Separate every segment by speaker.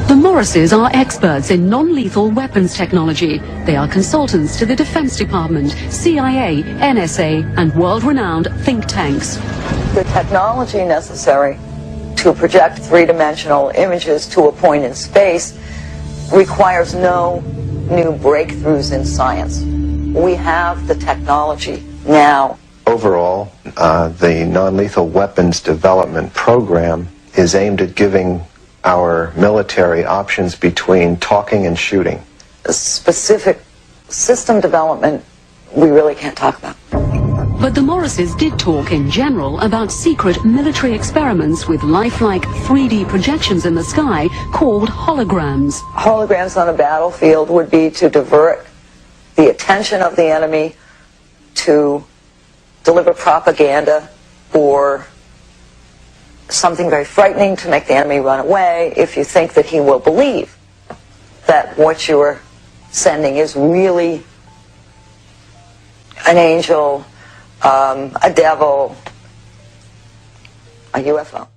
Speaker 1: The Morrises are experts in non-lethal weapons technology. They are consultants to the Defense Department, CIA, NSA, and world-renowned think tanks.
Speaker 2: The technology necessary to project three-dimensional images to a point in space requires no new breakthroughs in science. We have the technology now.
Speaker 3: Overall, the non-lethal weapons development program is aimed at giving our military options between talking and shooting.
Speaker 2: Specific system development, we really can't talk about.
Speaker 1: But the Morrises did talk in general about secret military experiments with lifelike 3D projections in the sky called holograms.
Speaker 2: Holograms on a battlefield would be to divert the attention of the enemy, to deliver propaganda or something very frightening to make the enemy run away if you think that he will believe that what you're sending is really an angel, a devil, a UFO.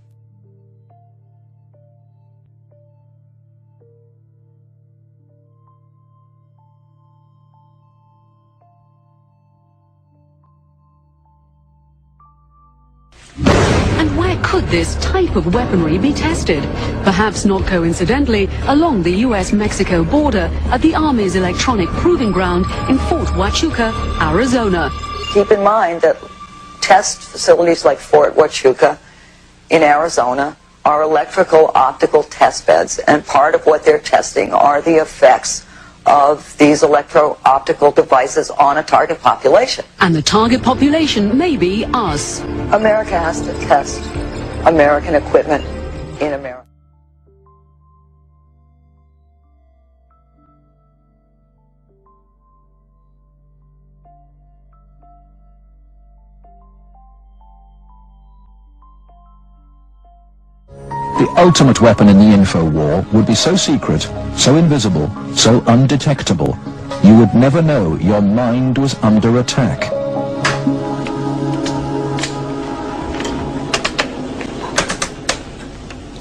Speaker 1: And where could this type of weaponry be tested? Perhaps not coincidentally, along the US-Mexico border at the Army's electronic proving ground in Fort Huachuca, Arizona.
Speaker 2: Keep in mind that test facilities like Fort Huachuca in Arizona are electrical optical test beds, and part of what they're testing are the effects of these electro-optical devices on a target population.
Speaker 1: And the target population may be us.
Speaker 2: America has to test American equipment in America.
Speaker 4: The ultimate weapon in the info war would be so secret, so invisible, so undetectable, you would never know your mind was under attack.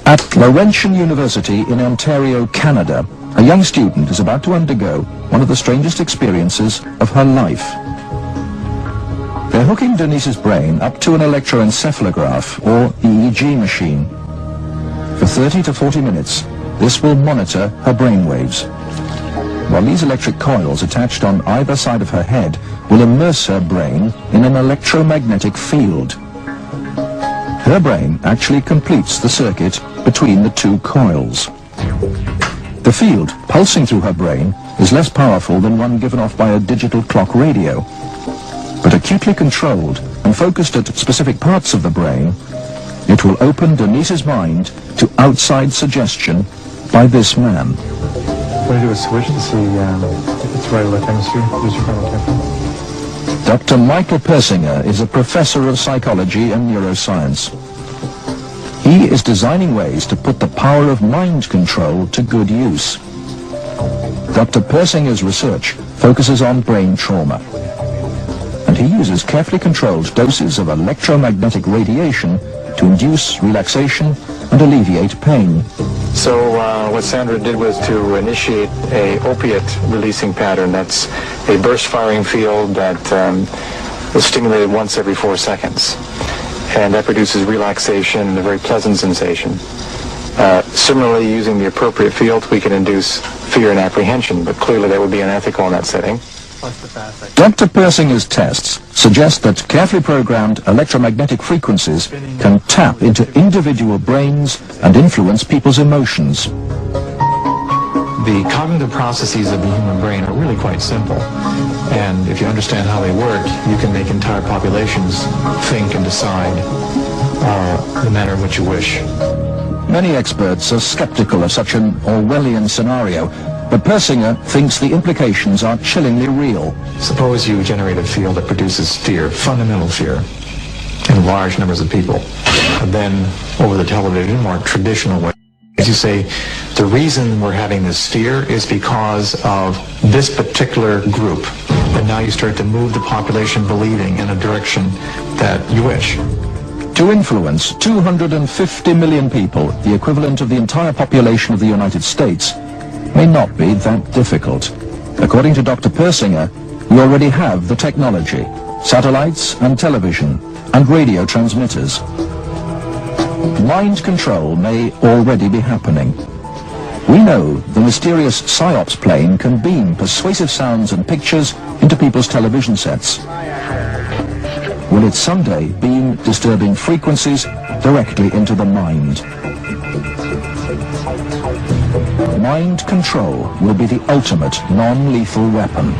Speaker 4: At Laurentian University in Ontario, Canada, a young student is about to undergo one of the strangest experiences of her life. They're hooking Denise's brain up to an electroencephalograph, or EEG machine. For 30 to 40 minutes, this will monitor her brainwaves, while these electric coils attached on either side of her head will immerse her brain in an electromagnetic field. Her brain actually completes the circuit between the two coils. The field pulsing through her brain is less powerful than one given off by a digital clock radio, but acutely controlled and focused at specific parts of the brain, it will open Denise's mind to outside suggestion by this man.
Speaker 5: What do you do a switch to see if it's right or left hemisphere? Use your frontal temporal.
Speaker 4: Dr. Michael Persinger is a professor of psychology and neuroscience. He is designing ways to put the power of mind control to good use. Dr. Persinger's research focuses on brain trauma, and he uses carefully controlled doses of electromagnetic radiation to induce relaxation and alleviate pain.
Speaker 5: So what Sandra did was to initiate a opiate releasing pattern. That's a burst firing field that is stimulated once every 4 seconds. And that produces relaxation and a very pleasant sensation. Similarly, using the appropriate field, we can induce fear and apprehension, but clearly that would be unethical in that setting.
Speaker 4: Dr. Persinger's tests suggest that carefully programmed electromagnetic frequencies can tap into individual brains and influence people's emotions.
Speaker 5: The cognitive processes of the human brain are really quite simple. And if you understand how they work, you can make entire populations think and decide the manner in which you wish.
Speaker 4: Many experts are skeptical of such an Orwellian scenario, but Persinger thinks the implications are chillingly real.
Speaker 5: Suppose you generate a field that produces fear, fundamental fear, in large numbers of people. And then, over the television, more traditional way, as you say, the reason we're having this fear is because of this particular group. And now you start to move the population believing in a direction that you wish.
Speaker 4: To influence 250 million people, the equivalent of the entire population of the United States, may not be that difficult. According to Dr. Persinger, we already have the technology, satellites and television and radio transmitters. Mind control may already be happening. We know the mysterious PSYOPS plane can beam persuasive sounds and pictures into people's television sets. Will it someday beam disturbing frequencies directly into the mind? Mind control will be the ultimate non-lethal weapon.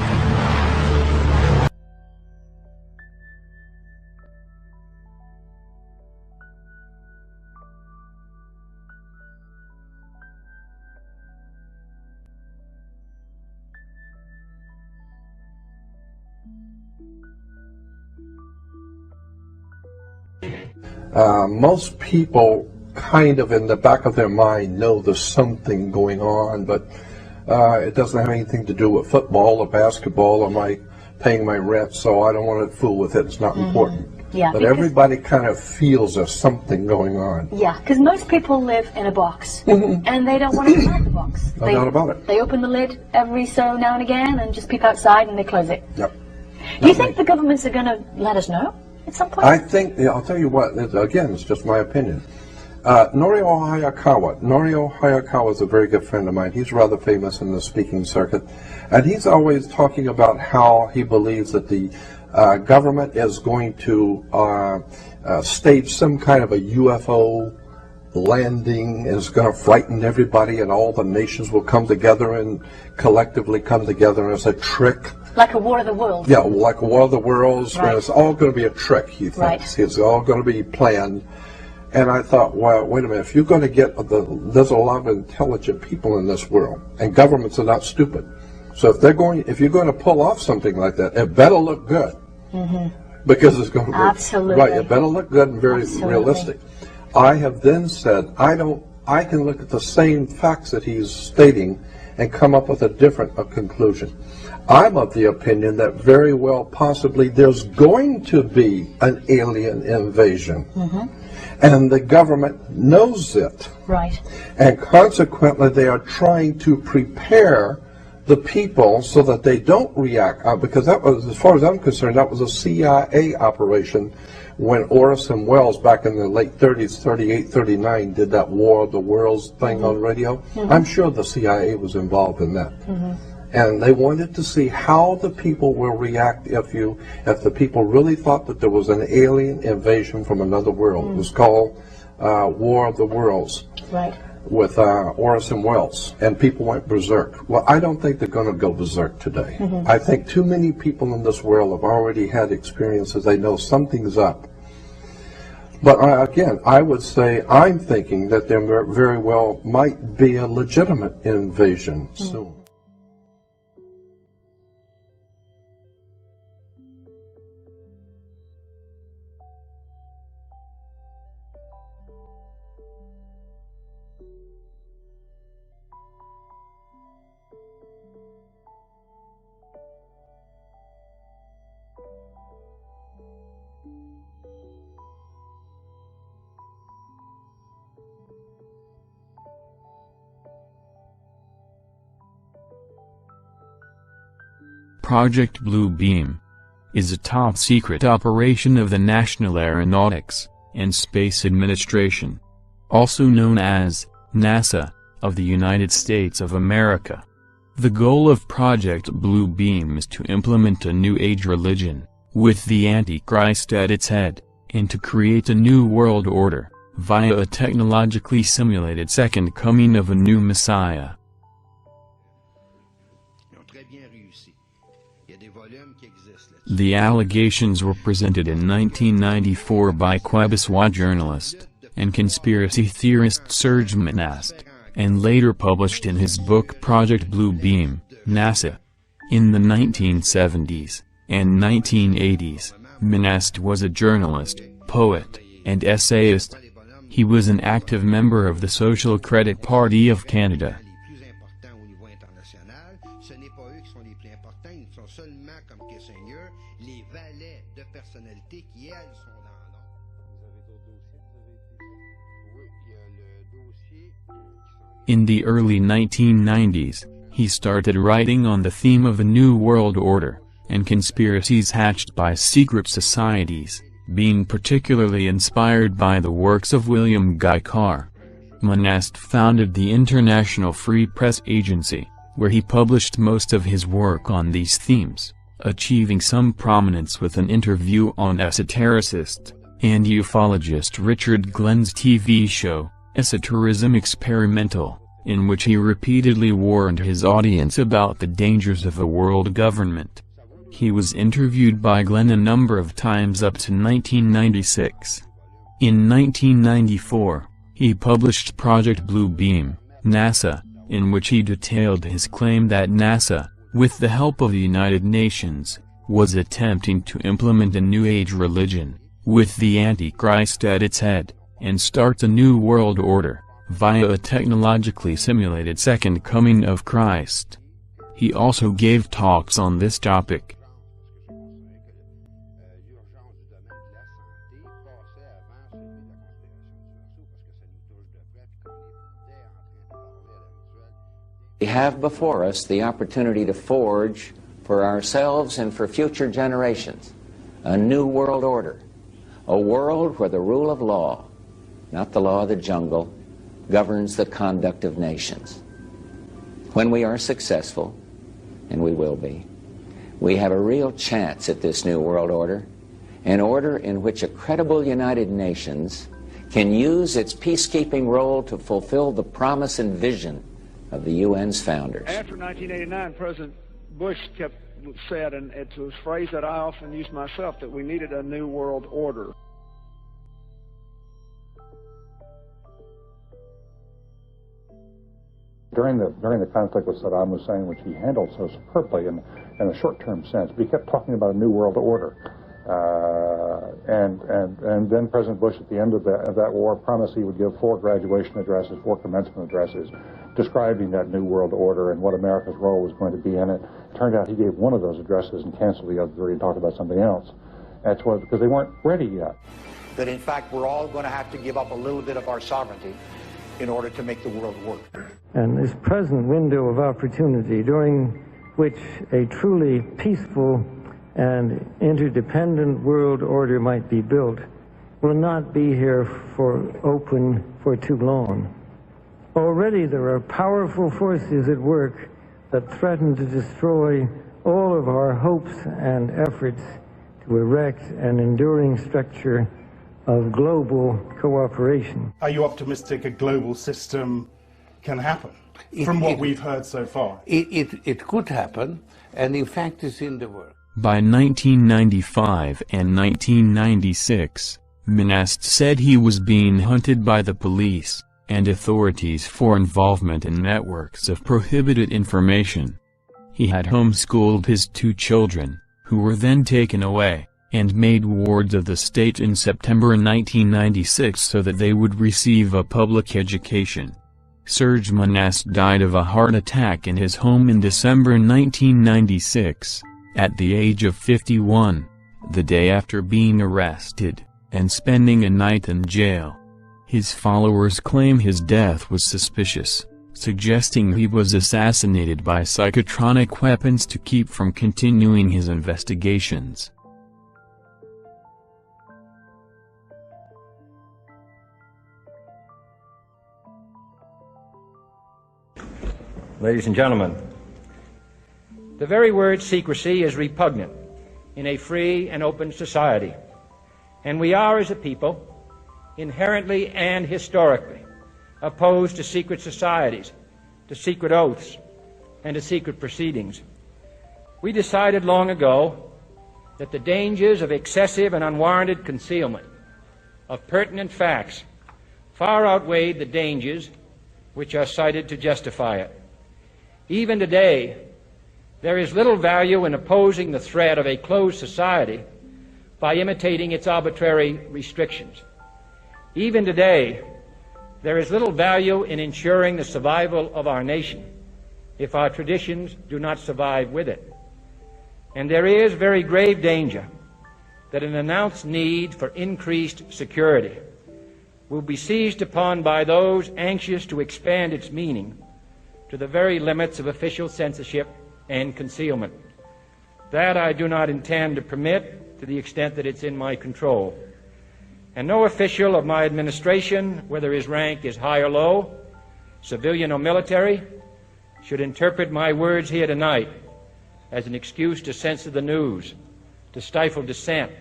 Speaker 6: Most people kind of in the back of their mind know there's something going on, but it doesn't have anything to do with football or basketball or my paying my rent, so I don't want to fool with it. It's not important.
Speaker 7: Yeah,
Speaker 6: but everybody kind of feels there's something going on.
Speaker 7: Yeah, because most people live in a box, and they don't want to come out of the box.
Speaker 6: No doubt about it.
Speaker 7: They open the lid every so now and again and just peep outside and they close it.
Speaker 6: Yep.
Speaker 7: Do you think the governments are going to let us know at some point?
Speaker 6: I think, I'll tell you what, again, it's just my opinion. Norio Hayakawa is a very good friend of mine. He's rather famous in the speaking circuit. And he's always talking about how he believes that the government is going to stage some kind of a UFO landing, and it's going to frighten everybody, and all the nations will come together and collectively come together as a trick.
Speaker 7: Like a War of the Worlds.
Speaker 6: Yeah, like a War of the Worlds.
Speaker 7: Right.
Speaker 6: And it's all going to be a trick, he thinks.
Speaker 7: Right.
Speaker 6: It's all going to be planned. And I thought, well, wait a minute, if you're going to get there's a lot of intelligent people in this world, and governments are not stupid. So if you're going to pull off something like that, it better look good. Because it's going to be
Speaker 7: Absolutely.
Speaker 6: Right, it better look good and very realistic. I have then said, I can look at the same facts that he's stating and come up with a different conclusion. I'm of the opinion that very well possibly there's going to be an alien invasion. And the government knows it.
Speaker 7: Right.
Speaker 6: And consequently, they are trying to prepare the people so that they don't react. Because that was, as far as I'm concerned, that was a CIA operation when Orson Welles, back in the late 30s, 38, 39, did that War of the Worlds thing on radio. I'm sure the CIA was involved in that. And they wanted to see how the people will react if the people really thought that there was an alien invasion from another world. It was called War of the Worlds.
Speaker 7: Right.
Speaker 6: With Orson Welles, and people went berserk. Well, I don't think they're going to go berserk today. I think too many people in this world have already had experiences. They know something's up. But again, I would say I'm thinking that there very well might be a legitimate invasion soon.
Speaker 8: Project Blue Beam is a top-secret operation of the National Aeronautics and Space Administration, also known as NASA, of the United States of America. The goal of Project Blue Beam is to implement a New Age religion, with the Antichrist at its head, and to create a new world order, via a technologically simulated second coming of a new Messiah. The allegations were presented in 1994 by Quebecois journalist and conspiracy theorist Serge Monast, and later published in his book Project Blue Beam, NASA. In the 1970s and 1980s, Monast was a journalist, poet, and essayist. He was an active member of the Social Credit Party of Canada. In the early 1990s, he started writing on the theme of a new world order, and conspiracies hatched by secret societies, being particularly inspired by the works of William Guy Carr. Monast founded the International Free Press Agency, where he published most of his work on these themes, achieving some prominence with an interview on esotericist and ufologist Richard Glenn's TV show, Esoterism Experimental, in which he repeatedly warned his audience about the dangers of a world government. He was interviewed by Glenn a number of times up to 1996. In 1994, he published Project Blue Beam, NASA, in which he detailed his claim that NASA, with the help of the United Nations, was attempting to implement a New Age religion, with the Antichrist at its head, and start a new world order, via a technologically simulated second coming of Christ. He also gave talks on this topic.
Speaker 9: We have before us the opportunity to forge for ourselves and for future generations a new world order, a world where the rule of law, not the law of the jungle, governs the conduct of nations. When we are successful, and we will be, we have a real chance at this new world order, an order in which a credible United Nations can use its peacekeeping role to fulfill the promise and vision of the UN's founders.
Speaker 10: After 1989, President Bush said, and it's a phrase that I often use myself, that we needed a new world order.
Speaker 11: During the conflict with Saddam Hussein, which he handled so superbly in a short-term sense, we kept talking about a new world order. And then President Bush, at the end of that war, promised he would give 4 graduation addresses, 4 commencement addresses, describing that new world order and what America's role was going to be in it. It turned out he gave one of those addresses and canceled the other 3 and talked about something else. That's why, because they weren't ready yet.
Speaker 12: That in fact we're all going to have to give up a little bit of our sovereignty in order to make the world work.
Speaker 13: And this present window of opportunity, during which a truly peaceful and interdependent world order might be built, will not be here for too long. Already there are powerful forces at work that threaten to destroy all of our hopes and efforts to erect an enduring structure of global cooperation.
Speaker 14: Are you optimistic a global system can happen from what we've heard so far?
Speaker 15: It could happen, and in fact it's in the works.
Speaker 8: By 1995 and 1996, Monast said he was being hunted by the police and authorities for involvement in networks of prohibited information. He had homeschooled his 2 children, who were then taken away, and made wards of the state in September 1996 so that they would receive a public education. Serge Monast died of a heart attack in his home in December 1996, at the age of 51, the day after being arrested, and spending a night in jail. His followers claim his death was suspicious, suggesting he was assassinated by psychotronic weapons to keep from continuing his investigations.
Speaker 16: Ladies and gentlemen, the very word secrecy is repugnant in a free and open society, and we are, as a people, inherently and historically opposed to secret societies, to secret oaths, and to secret proceedings. We decided long ago that the dangers of excessive and unwarranted concealment of pertinent facts far outweighed the dangers which are cited to justify it. Even today, there is little value in opposing the threat of a closed society by imitating its arbitrary restrictions. Even today, there is little value in ensuring the survival of our nation if our traditions do not survive with it. And there is very grave danger that an announced need for increased security will be seized upon by those anxious to expand its meaning to the very limits of official censorship and concealment. That I do not intend to permit to the extent that it's in my control. And no official of my administration, whether his rank is high or low, civilian or military, should interpret my words here tonight as an excuse to censor the news, to stifle dissent,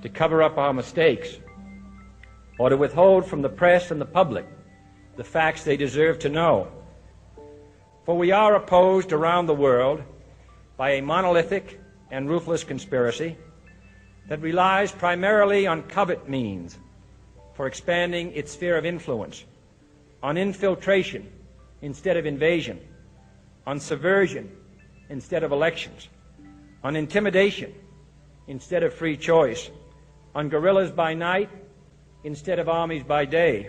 Speaker 16: to cover up our mistakes, or to withhold from the press and the public the facts they deserve to know. For we are opposed around the world by a monolithic and ruthless conspiracy that relies primarily on covert means for expanding its sphere of influence, on infiltration instead of invasion, on subversion instead of elections, on intimidation instead of free choice, on guerrillas by night instead of armies by day.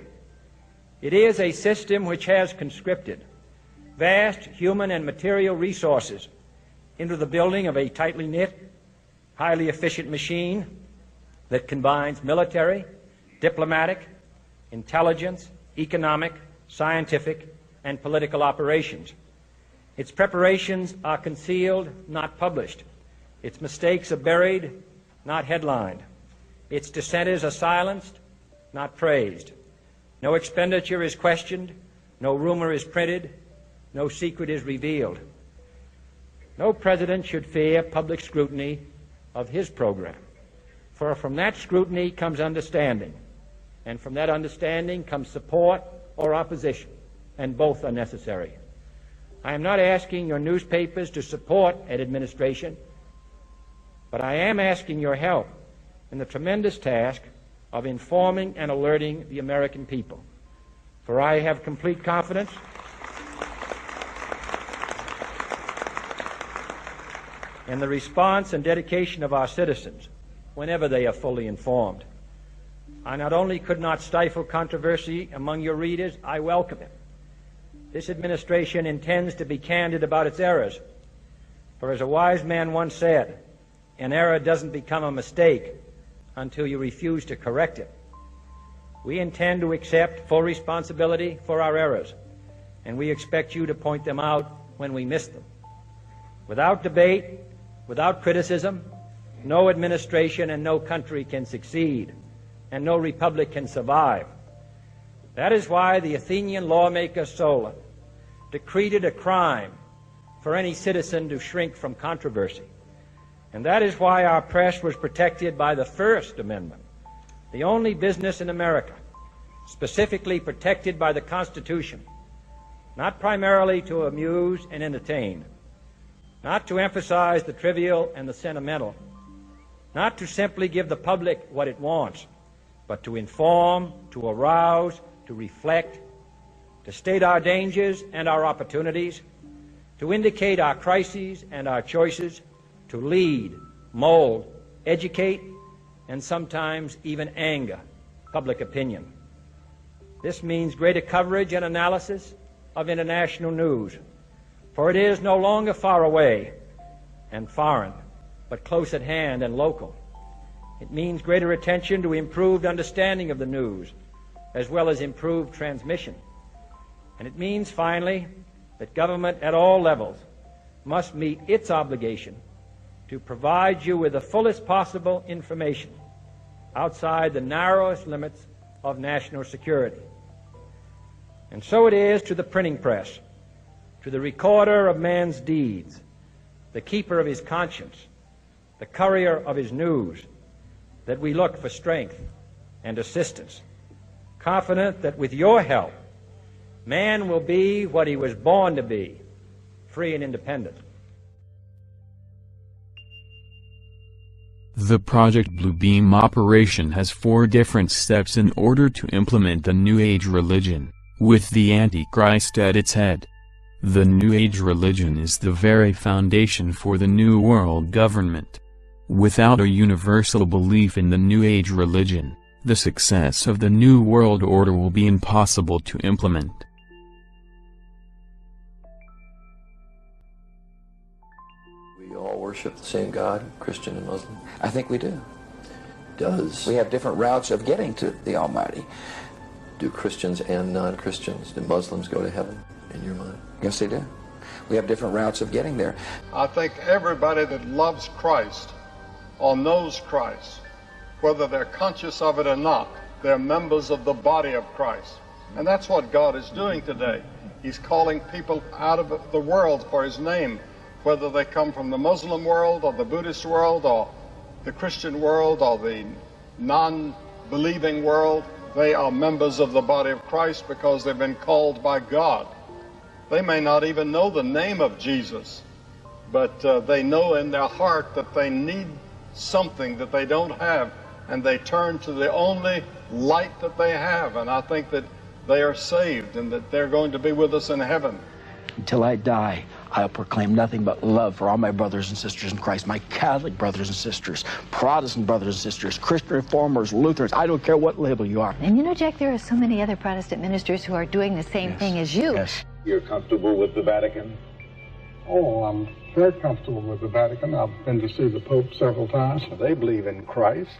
Speaker 16: It is a system which has conscripted vast human and material resources into the building of a tightly knit, highly efficient machine that combines military, diplomatic, intelligence, economic, scientific, and political operations. Its preparations are concealed, not published. Its mistakes are buried, not headlined. Its dissenters are silenced, not praised. No expenditure is questioned, no rumor is printed, no secret is revealed. No president should fear public scrutiny of his program, for from that scrutiny comes understanding, and from that understanding comes support or opposition, and both are necessary. I am not asking your newspapers to support an administration, but I am asking your help in the tremendous task of informing and alerting the American people. For I have complete confidence in the response and dedication of our citizens whenever they are fully informed. I not only could not stifle controversy among your readers, I welcome it. This administration intends to be candid about its errors. For as a wise man once said, an error doesn't become a mistake until you refuse to correct it. We intend to accept full responsibility for our errors, and we expect you to point them out when we miss them. Without debate, without criticism, no administration and no country can succeed, and no republic can survive. That is why the Athenian lawmaker Solon decreed it a crime for any citizen to shrink from controversy. And that is why our press was protected by the First Amendment, the only business in America specifically protected by the Constitution, not primarily to amuse and entertain, not to emphasize the trivial and the sentimental, not to simply give the public what it wants, but to inform, to arouse, to reflect, to state our dangers and our opportunities, to indicate our crises and our choices, to lead, mold, educate, and sometimes even anger public opinion. This means greater coverage and analysis of international news, for it is no longer far away and foreign, but close at hand and local. It means greater attention to improved understanding of the news, as well as improved transmission. And it means, finally, that government at all levels must meet its obligation to provide you with the fullest possible information outside the narrowest limits of national security. And so it is to the printing press, to the recorder of man's deeds, the keeper of his conscience, the courier of his news, that we look for strength and assistance, confident that with your help, man will be what he was born to be, free and independent.
Speaker 8: The Project Bluebeam operation has 4 different steps in order to implement the New Age religion, with the Antichrist at its head. The New Age religion is the very foundation for the New World government. Without a universal belief in the New Age religion, the success of the New World Order will be impossible to implement.
Speaker 17: We all worship the same God, Christian and Muslim?
Speaker 18: I think we do.
Speaker 17: Does.
Speaker 18: We have different routes of getting to the Almighty.
Speaker 17: Do Christians and non-Christians, do Muslims go to heaven, in your mind?
Speaker 18: Yes, they do. We have different routes of getting there.
Speaker 19: I think everybody that loves Christ or knows Christ, whether they're conscious of it or not, they're members of the body of Christ. And that's what God is doing today. He's calling people out of the world for His name, whether they come from the Muslim world or the Buddhist world or the Christian world or the non-believing world. They are members of the body of Christ because they've been called by God. They may not even know the name of Jesus, but they know in their heart that they need something that they don't have, and they turn to the only light that they have. And I think that they are saved and that they're going to be with us in heaven.
Speaker 20: Until I die, I'll proclaim nothing but love for all my brothers and sisters in Christ, my Catholic brothers and sisters, Protestant brothers and sisters, Christian Reformers, Lutherans. I don't care what label you are.
Speaker 21: And you know, Jack, there are so many other Protestant ministers who are doing the same thing as you.
Speaker 20: Yes.
Speaker 22: You're comfortable with the Vatican?
Speaker 23: Oh, I'm very comfortable with the Vatican. I've been to see the Pope several times.
Speaker 22: They believe in Christ.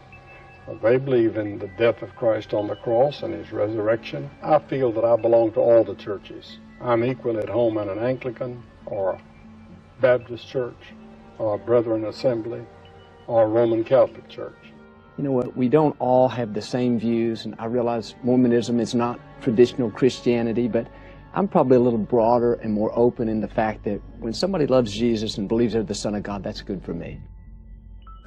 Speaker 22: They believe in the death of Christ on the cross and His resurrection. I feel that I belong to all the churches. I'm equal at home in an Anglican or a Baptist church or a Brethren Assembly or a Roman Catholic church.
Speaker 24: You know what, we don't all have the same views, and I realize Mormonism is not traditional Christianity, but I'm probably a little broader and more open in the fact that when somebody loves Jesus and believes they're the Son of God, that's good for me.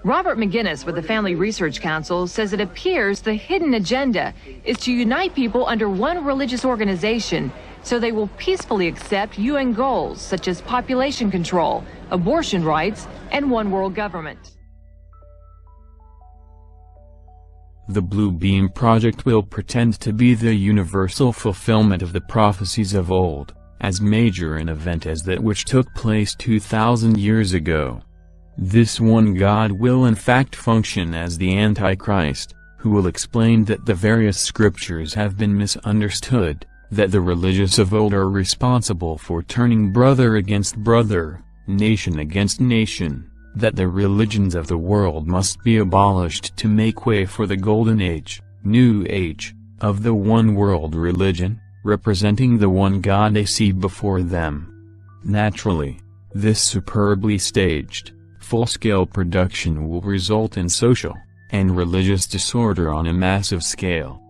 Speaker 25: Robert McGinnis with the Family Research Council says it appears the hidden agenda is to unite people under one religious organization so they will peacefully accept UN goals such as population control, abortion rights, and one world government.
Speaker 8: The Blue Beam Project will pretend to be the universal fulfillment of the prophecies of old, as major an event as that which took place 2,000 years ago. This one God will in fact function as the Antichrist, who will explain that the various scriptures have been misunderstood, that the religious of old are responsible for turning brother against brother, nation against nation, that the religions of the world must be abolished to make way for the Golden Age, New Age, of the one world religion, representing the one God they see before them. Naturally, this superbly staged, full-scale production will result in social and religious disorder on a massive scale.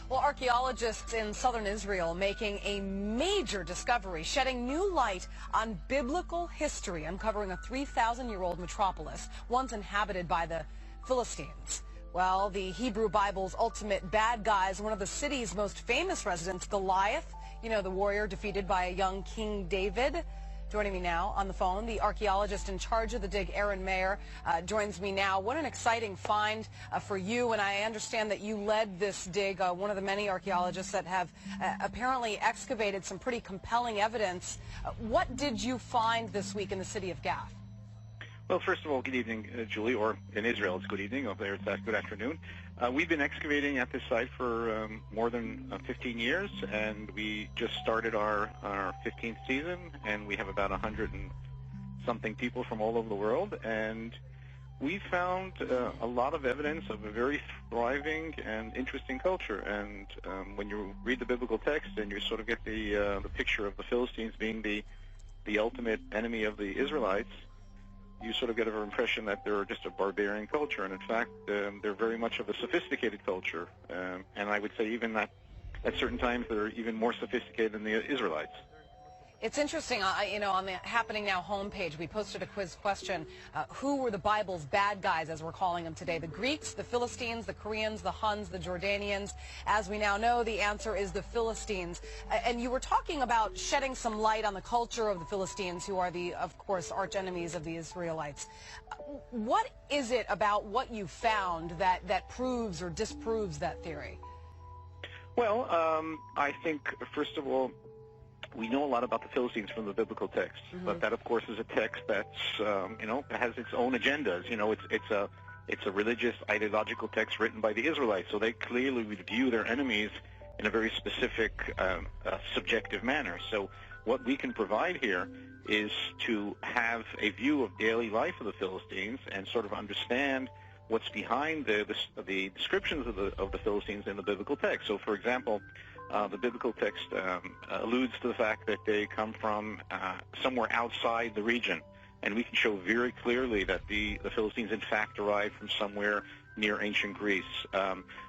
Speaker 26: Well, archaeologists in southern Israel making a major discovery, shedding new light on biblical history, uncovering a 3,000-year-old metropolis once inhabited by the Philistines. Well, the Hebrew Bible's ultimate bad guys, one of the city's most famous residents, Goliath, you know, the warrior defeated by a young King David. Joining me now on the phone, the archaeologist in charge of the dig, Aaron Mayer, joins me now. What an exciting find for you, and I understand that you led this dig, one of the many archaeologists that have apparently excavated some pretty compelling evidence. What did you find this week in the city of Gath?
Speaker 27: Well, first of all, good evening, Julie, or in Israel it's good evening, over there it's good afternoon. We've been excavating at this site for more than 15 years, and we just started our 15th season, and we have about 100 and something people from all over the world, and we found a lot of evidence of a very thriving and interesting culture. And when you read the biblical text and you sort of get the picture of the Philistines being the ultimate enemy of the Israelites, you sort of get an impression that they're just a barbarian culture, and in fact, they're very much of a sophisticated culture, and I would say even that at certain times they're even more sophisticated than the Israelites.
Speaker 26: It's interesting, you know, on the Happening Now homepage, we posted a quiz question. Who were the Bible's bad guys, as we're calling them today? The Greeks, the Philistines, the Koreans, the Huns, the Jordanians. As we now know, the answer is the Philistines. And you were talking about shedding some light on the culture of the Philistines, who are the, of course, arch enemies of the Israelites. What is it about what you found that proves or disproves that theory?
Speaker 27: Well, I think, first of all, we know a lot about the Philistines from the biblical text, but that, of course, is a text that's, you know, has its own agendas. You know, it's a religious, ideological text written by the Israelites, so they clearly would view their enemies in a very specific, subjective manner. So what we can provide here is to have a view of daily life of the Philistines and sort of understand what's behind the descriptions of the Philistines in the biblical text. So, for example, the biblical text alludes to the fact that they come from somewhere outside the region, and we can show very clearly that the Philistines in fact arrived from somewhere near ancient Greece.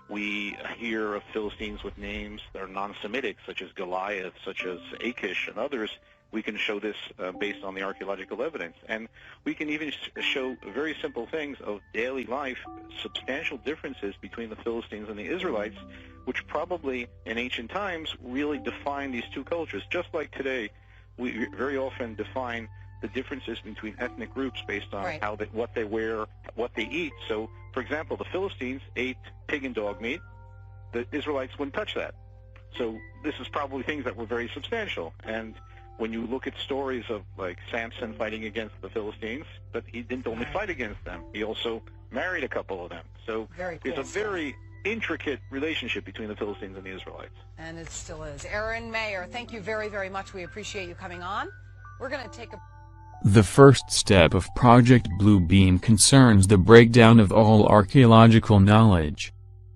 Speaker 27: We hear of Philistines with names that are non-Semitic, such as Goliath, such as Achish, and others. We can show this based on the archaeological evidence. And we can even show very simple things of daily life, substantial differences between the Philistines and the Israelites, which probably in ancient times really define these two cultures. Just like today, we very often define the differences between ethnic groups based on what they wear, what they eat. So, for example, the Philistines ate pig and dog meat. The Israelites wouldn't touch that. So this is probably things that were very substantial. And when you look at stories of, like, Samson fighting against the Philistines, but he didn't only fight against them. He also married a couple of them. So there's a very intricate relationship between the Philistines and the Israelites.
Speaker 26: And it still is. Aaron Mayer, thank you very, very much. We appreciate you coming on. We're going to take a...
Speaker 8: The first step of Project Blue Beam concerns the breakdown of all archaeological knowledge.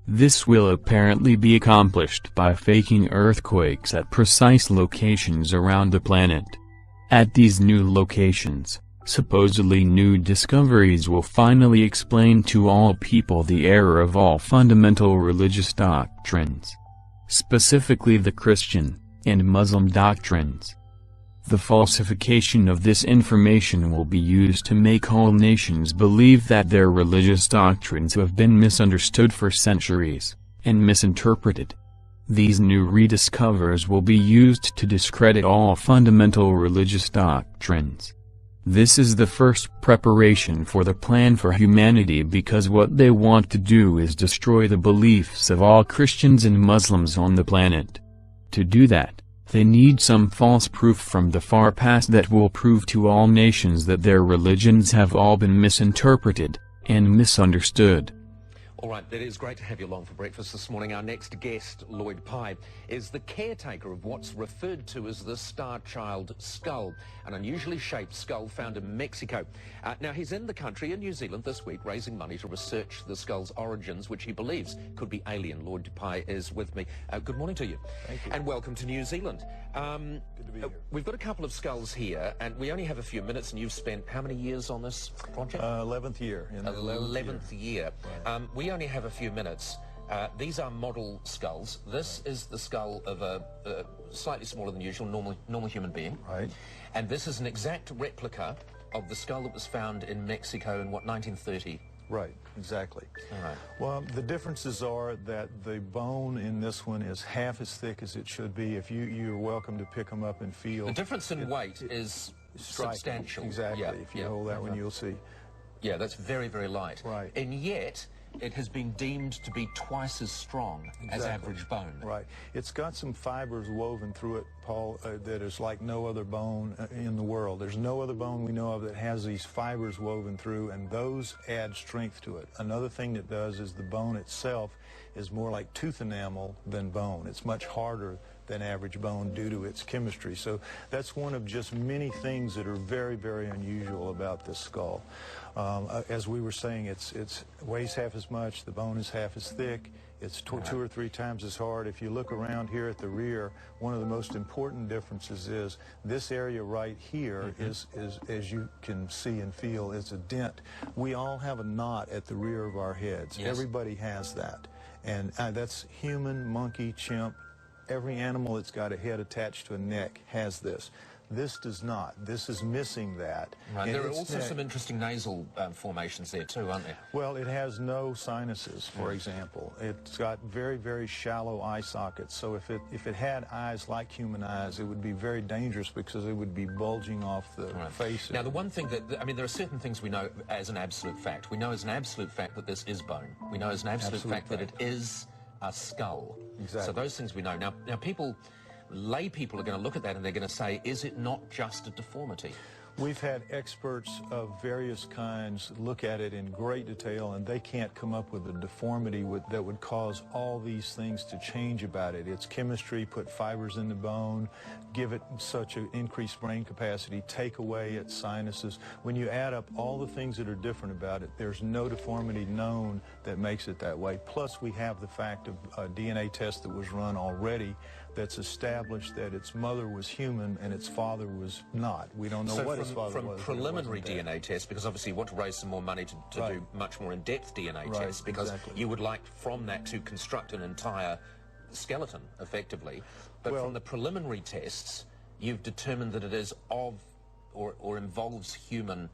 Speaker 8: This will apparently be accomplished by faking earthquakes at precise locations around the planet. At these new locations, supposedly new discoveries will finally explain to all people the error of all fundamental religious doctrines, specifically the Christian and Muslim doctrines. The falsification of this information will be used to make all nations believe that their religious doctrines have been misunderstood for centuries, and misinterpreted. These new rediscoveries will be used to discredit all fundamental religious doctrines. This is the first preparation for the plan for humanity, because what they want to do is destroy the beliefs of all Christians and Muslims on the planet. To do that, they need some false proof from the far past that will prove to all nations that their religions have all been misinterpreted and misunderstood.
Speaker 1: All right, it is great to have you along for breakfast this morning. Our next guest, Lloyd Pye, is the caretaker of what's referred to as the Star Child skull, an unusually shaped skull found in Mexico. Now, he's in the country in New Zealand this week raising money to research the skull's origins, which he believes could be alien. Lloyd Pye is with me. Good morning to you.
Speaker 2: Thank you.
Speaker 1: And welcome to New Zealand.
Speaker 2: Good to be here.
Speaker 1: We've got a couple of skulls here, and we only have a few minutes, and you've spent how many years on this project?
Speaker 2: 11th year. In the
Speaker 1: 11th year. Right. We only have a few minutes. These are model skulls. This is the skull of a slightly smaller than usual normal human being.
Speaker 2: Right.
Speaker 1: And this is an exact replica of the skull that was found in Mexico in, what, 1930?
Speaker 2: Right, exactly.
Speaker 1: All right.
Speaker 2: Well, the differences are that the bone in this one is half as thick as it should be. If you're welcome to pick them up and feel.
Speaker 1: The difference in weight is substantial.
Speaker 2: Exactly. Yeah, if you hold that one, you'll see.
Speaker 1: Yeah, that's very, very light.
Speaker 2: Right.
Speaker 1: And yet, it has been deemed to be twice as strong as average bone.
Speaker 2: Right. It's got some fibers woven through it, Paul, that is like no other bone in the world. There's no other bone we know of that has these fibers woven through, and those add strength to it. Another thing that does is the bone itself is more like tooth enamel than bone. It's much harder than average bone due to its chemistry. So that's one of just many things that are very, very unusual about this skull. As we were saying, it weighs half as much, the bone is half as thick, it's 2 or 3 times as hard. If you look around here at the rear, one of the most important differences is this area right here is, as you can see and feel, is a dent. We all have a knot at the rear of our heads.
Speaker 1: Yes.
Speaker 2: Everybody has that. And that's human, monkey, chimp. Every animal that's got a head attached to a neck has this. This does not. This is missing that.
Speaker 1: Right. There are also some interesting nasal formations there too, aren't there?
Speaker 2: Well, it has no sinuses, for example. It's got very, very shallow eye sockets. So if it had eyes like human eyes, it would be very dangerous because it would be bulging off the face.
Speaker 1: Now, the one thing that, I mean, there are certain things we know as an absolute fact. We know as an absolute fact that this is bone. We know as an absolute fact that it is a skull.
Speaker 2: Exactly.
Speaker 1: So those things we know. Now lay people are going to look at that and they're going to say, is it not just a deformity?
Speaker 2: We've had experts of various kinds look at it in great detail, and they can't come up with a deformity that would cause all these things to change about it. It's chemistry, put fibers in the bone, give it such an increased brain capacity, take away its sinuses. When you add up all the things that are different about it, there's no deformity known that makes it that way. Plus, we have the fact of a DNA test that was run already that's established that its mother was human and its father was not. We don't know what his father was.
Speaker 1: From preliminary DNA tests, because obviously you want to raise some more money to do much more in-depth DNA tests, because you would like from that to construct an entire skeleton, effectively. But from the preliminary tests, you've determined that it is of or involves human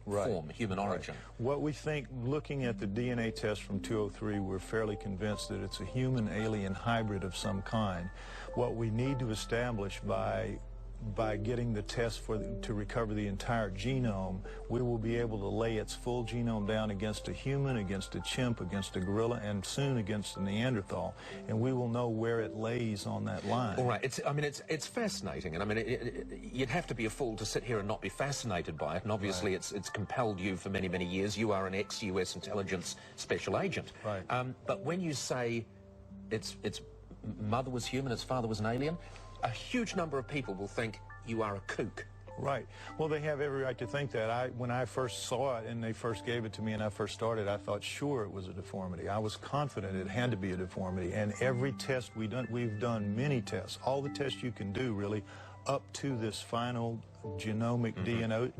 Speaker 1: form, human origin.
Speaker 2: What we think, looking at the DNA test from 203, we're fairly convinced that it's a human-alien hybrid of some kind. What we need to establish by getting the test to recover the entire genome, we will be able to lay its full genome down against a human, against a chimp, against a gorilla, and soon against a Neanderthal, and we will know where it lays on that line.
Speaker 1: All right. It's fascinating, and I mean, you'd have to be a fool to sit here and not be fascinated by it, and obviously it's compelled you for many, many years. You are an ex-US intelligence special agent.
Speaker 2: Right.
Speaker 1: But when you say its mother was human, its father was an alien, a huge number of people will think you are a kook.
Speaker 2: Right. Well, they have every right to think that. When I first saw it and they first gave it to me and I first started, I thought sure it was a deformity. I was confident it had to be a deformity. And every test we've done many tests, all the tests you can do really, up to this final genomic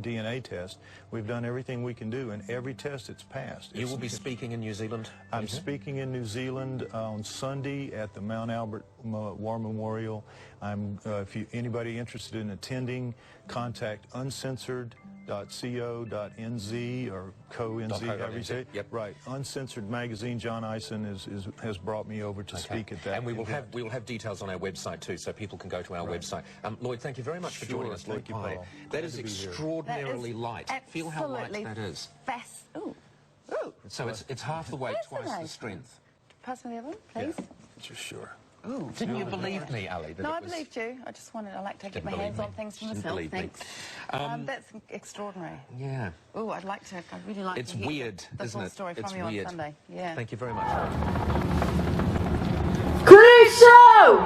Speaker 2: DNA test. We've done everything we can do, and every test it's passed.
Speaker 1: You will be speaking in New Zealand?
Speaker 2: I'm speaking in New Zealand on Sunday at the Mount Albert War Memorial. If anybody interested in attending, contact uncensored.co.nz or co.nz, however you say it. Right. Uncensored Magazine. John Eisen has brought me over to speak at that.
Speaker 1: And we will have details on our website too, so people can go to our website. Lloyd, thank you very much for joining us.
Speaker 2: Thank you, Paul.
Speaker 1: That is extraordinarily light. Feel how light that is.
Speaker 3: Ooh.
Speaker 1: So it's half the weight, twice the strength.
Speaker 3: Pass me the other one, please.
Speaker 2: Sure.
Speaker 3: Ooh.
Speaker 1: Didn't you believe me, Ali?
Speaker 3: No, I believed you. I like to get my hands on things for myself. Thanks. That's extraordinary.
Speaker 1: Yeah.
Speaker 3: Oh, I'd really like
Speaker 1: to
Speaker 3: hear the full story from you on Sunday. Yeah.
Speaker 1: Thank you very much.
Speaker 4: Crusoe!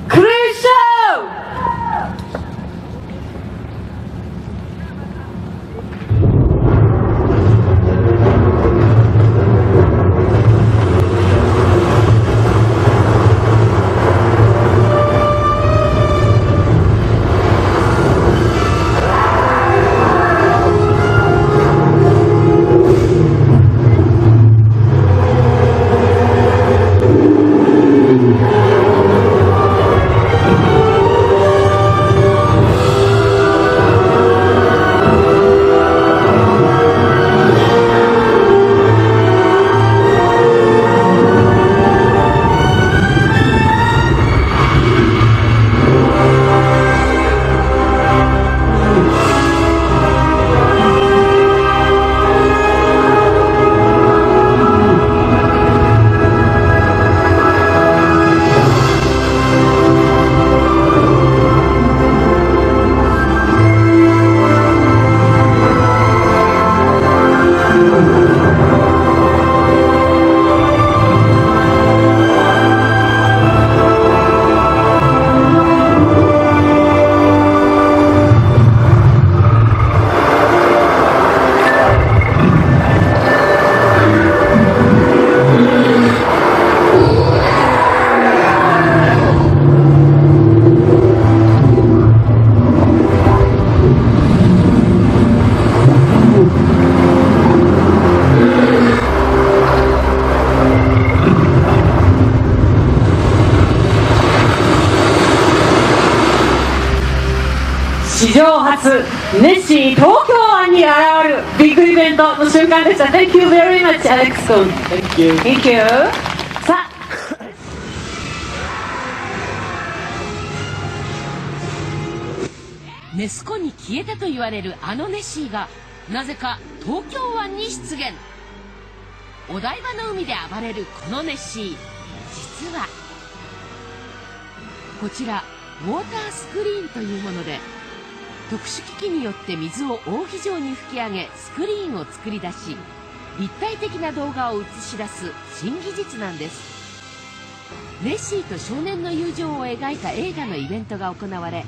Speaker 4: Crusoe! 史上初、ネッシー東京湾に現れるビッグイベントの瞬間でした。Thank you very much, Alex 君。Thank you. Thank you. さあ。
Speaker 5: ネス湖に消えたと言われるあのネッシーがなぜか東京湾に出現。お台場の海で暴れるこのネッシー、実はこちらウォータースクリーンというもので、特殊機器によって水を扇状に吹き上げスクリーンを作り出し、立体的な動画を映し出す新技術なんです。ネッシーと少年の友情を描いた映画のイベントが行われ、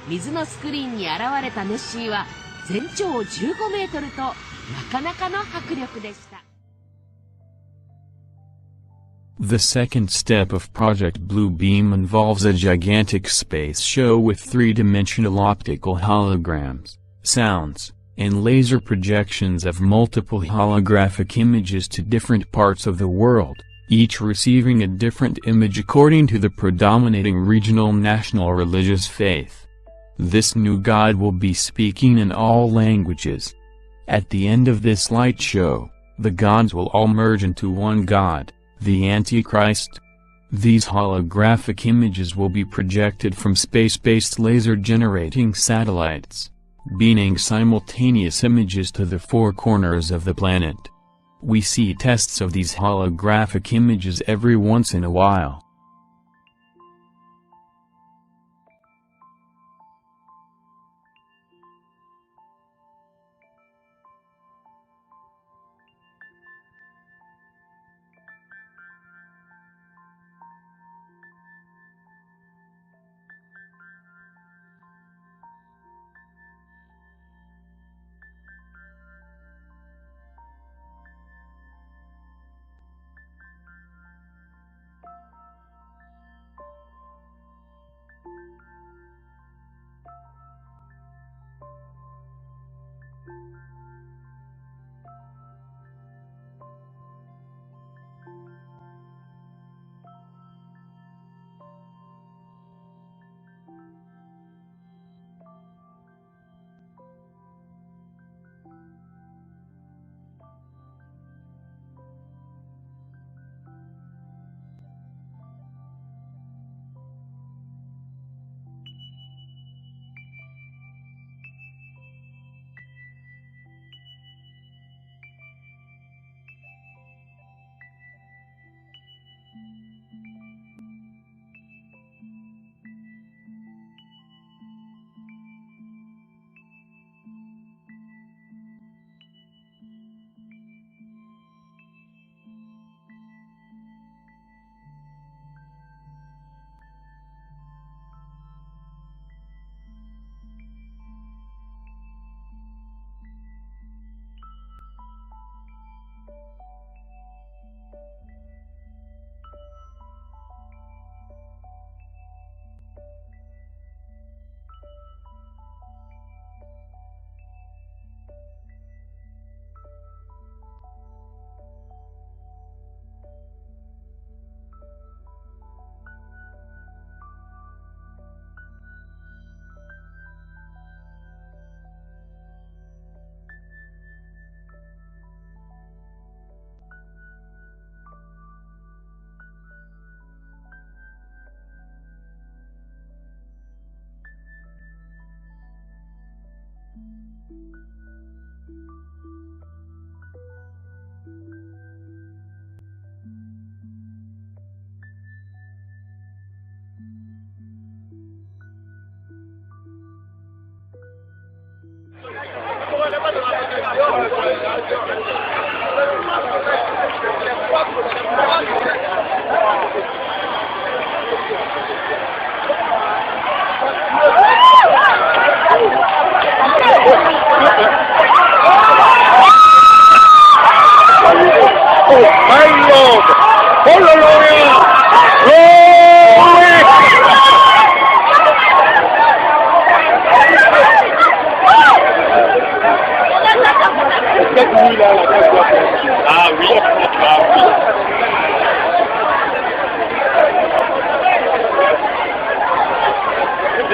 Speaker 5: 水のスクリーンに現れたネッシーは全長15メートルとなかなかの迫力でした。
Speaker 8: The second step of Project Blue Beam involves a gigantic space show with three-dimensional optical holograms, sounds, and laser projections of multiple holographic images to different parts of the world, each receiving a different image according to the predominating regional national religious faith. This new God will be speaking in all languages. At the end of this light show, the gods will all merge into one God, the Antichrist. These holographic images will be projected from space-based laser-generating satellites, beaming simultaneous images to the four corners of the planet. We see tests of these holographic images every once in a while.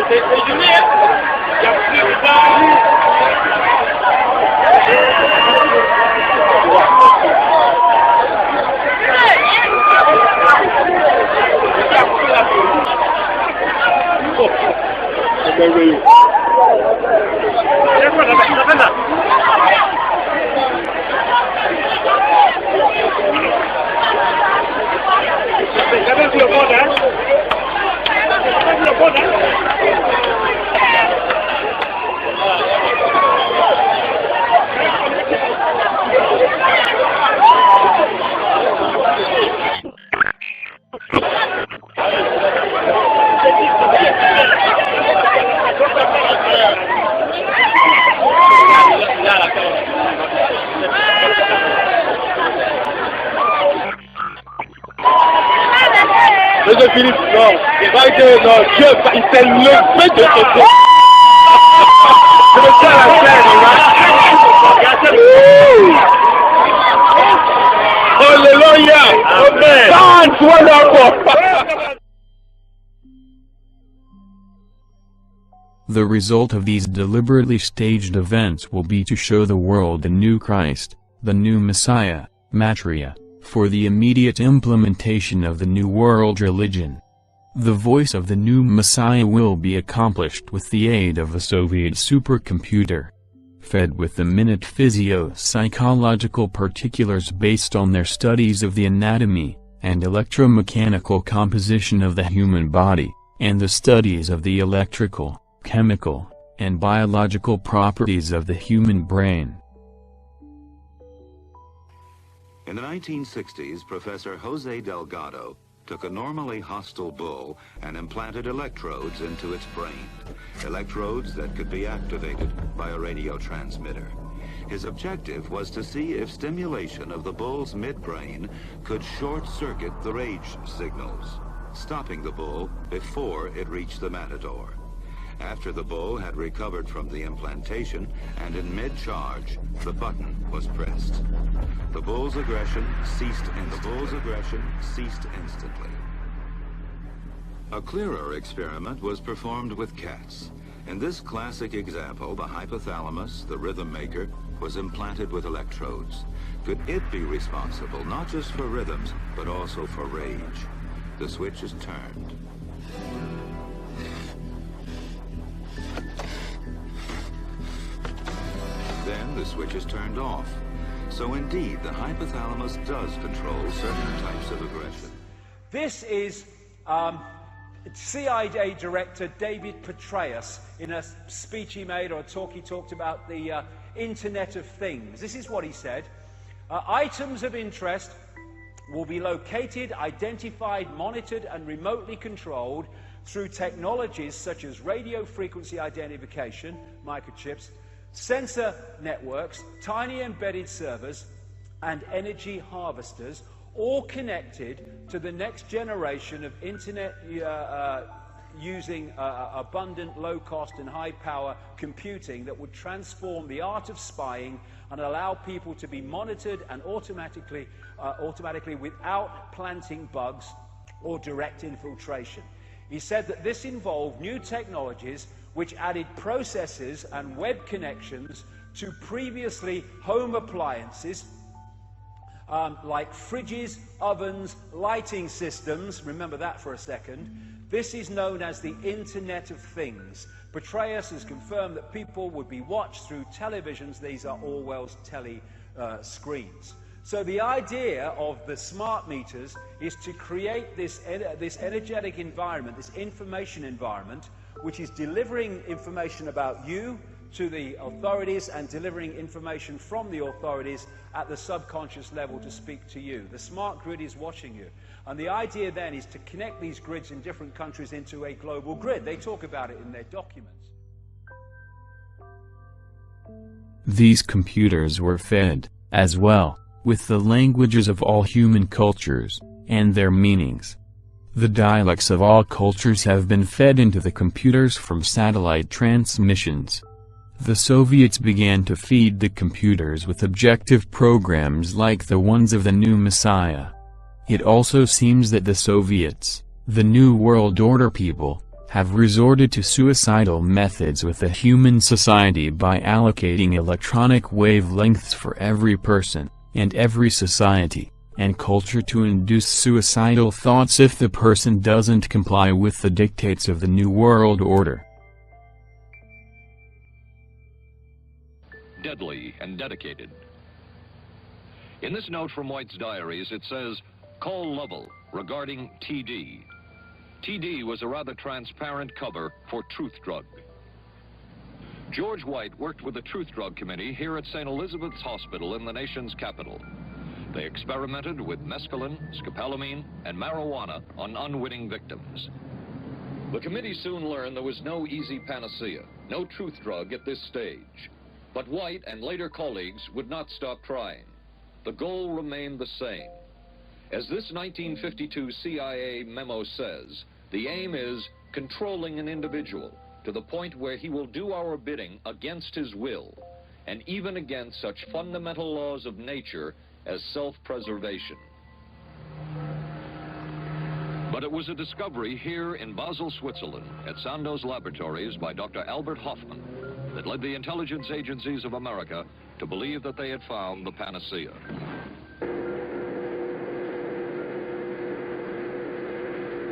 Speaker 6: C'est Monsieur Philippe, non, c'est vrai que non, Dieu, il s'est levé de côté. Je me tiens à la scène, Alléluia! Amen!
Speaker 8: The result of these deliberately staged events will be to show the world the new Christ, the new Messiah, Maitreya, for the immediate implementation of the New World religion. The voice of the new Messiah will be accomplished with the aid of a Soviet supercomputer, fed with the minute physio-psychological particulars based on their studies of the anatomy and electromechanical composition of the human body, and the studies of the electrical, chemical, and biological properties of the human brain.
Speaker 7: In the 1960s, Professor Jose Delgado took a normally hostile bull and implanted electrodes into its brain, electrodes that could be activated by a radio transmitter. His objective was to see if stimulation of the bull's midbrain could short-circuit the rage signals, stopping the bull before it reached the matador. After the bull had recovered from the implantation and in mid-charge, the button was pressed. The bull's aggression ceased instantly. A clearer experiment was performed with cats. In this classic example, the hypothalamus, the rhythm maker, was implanted with electrodes. Could it be responsible not just for rhythms, but also for rage? The switch is turned. Then the switch is turned off. So indeed, the hypothalamus does control certain types of aggression.
Speaker 9: This is CIA Director David Petraeus in a speech he made, or a talk he talked about the Internet of Things. This is what he said. Items of interest will be located, identified, monitored, and remotely controlled through technologies such as radio frequency identification, microchips, sensor networks, tiny embedded servers, and energy harvesters, all connected to the next generation of internet using abundant, low-cost and high-power computing that would transform the art of spying and allow people to be monitored and automatically without planting bugs or direct infiltration. He said that this involved new technologies which added processors and web connections to previously home appliances like fridges, ovens, lighting systems. Remember that for a second. This is known as the Internet of Things. Petraeus has confirmed that people would be watched through televisions. These are Orwell's screens. So the idea of the smart meters is to create this energetic environment, this information environment, which is delivering information about you to the authorities and delivering information from the authorities at the subconscious level to speak to you. The smart grid is watching you. And the idea then is to connect these grids in different countries into a global grid. They talk about it in their documents.
Speaker 8: These computers were fed, as well, with the languages of all human cultures, and their meanings. The dialects of all cultures have been fed into the computers from satellite transmissions. The Soviets began to feed the computers with objective programs like the ones of the new Messiah. It also seems that the Soviets, the New World Order people, have resorted to suicidal methods with the human society by allocating electronic wavelengths for every person, and every society, and culture to induce suicidal thoughts if the person doesn't comply with the dictates of the New World Order.
Speaker 10: Deadly and dedicated. In this note from White's diaries, it says, "Call Lovell regarding TD." TD was a rather transparent cover for Truth Drug. George White worked with the Truth Drug Committee here at St. Elizabeth's Hospital in the nation's capital. They experimented with mescaline, scopolamine, and marijuana on unwitting victims. The committee soon learned there was no easy panacea, no truth drug at this stage. But White and later colleagues would not stop trying. The goal remained the same. As this 1952 CIA memo says, the aim is controlling an individual to the point where he will do our bidding against his will, and even against such fundamental laws of nature as self-preservation. But it was a discovery here in Basel, Switzerland, at Sandoz Laboratories by Dr. Albert Hoffman, that led the intelligence agencies of America to believe that they had found the panacea.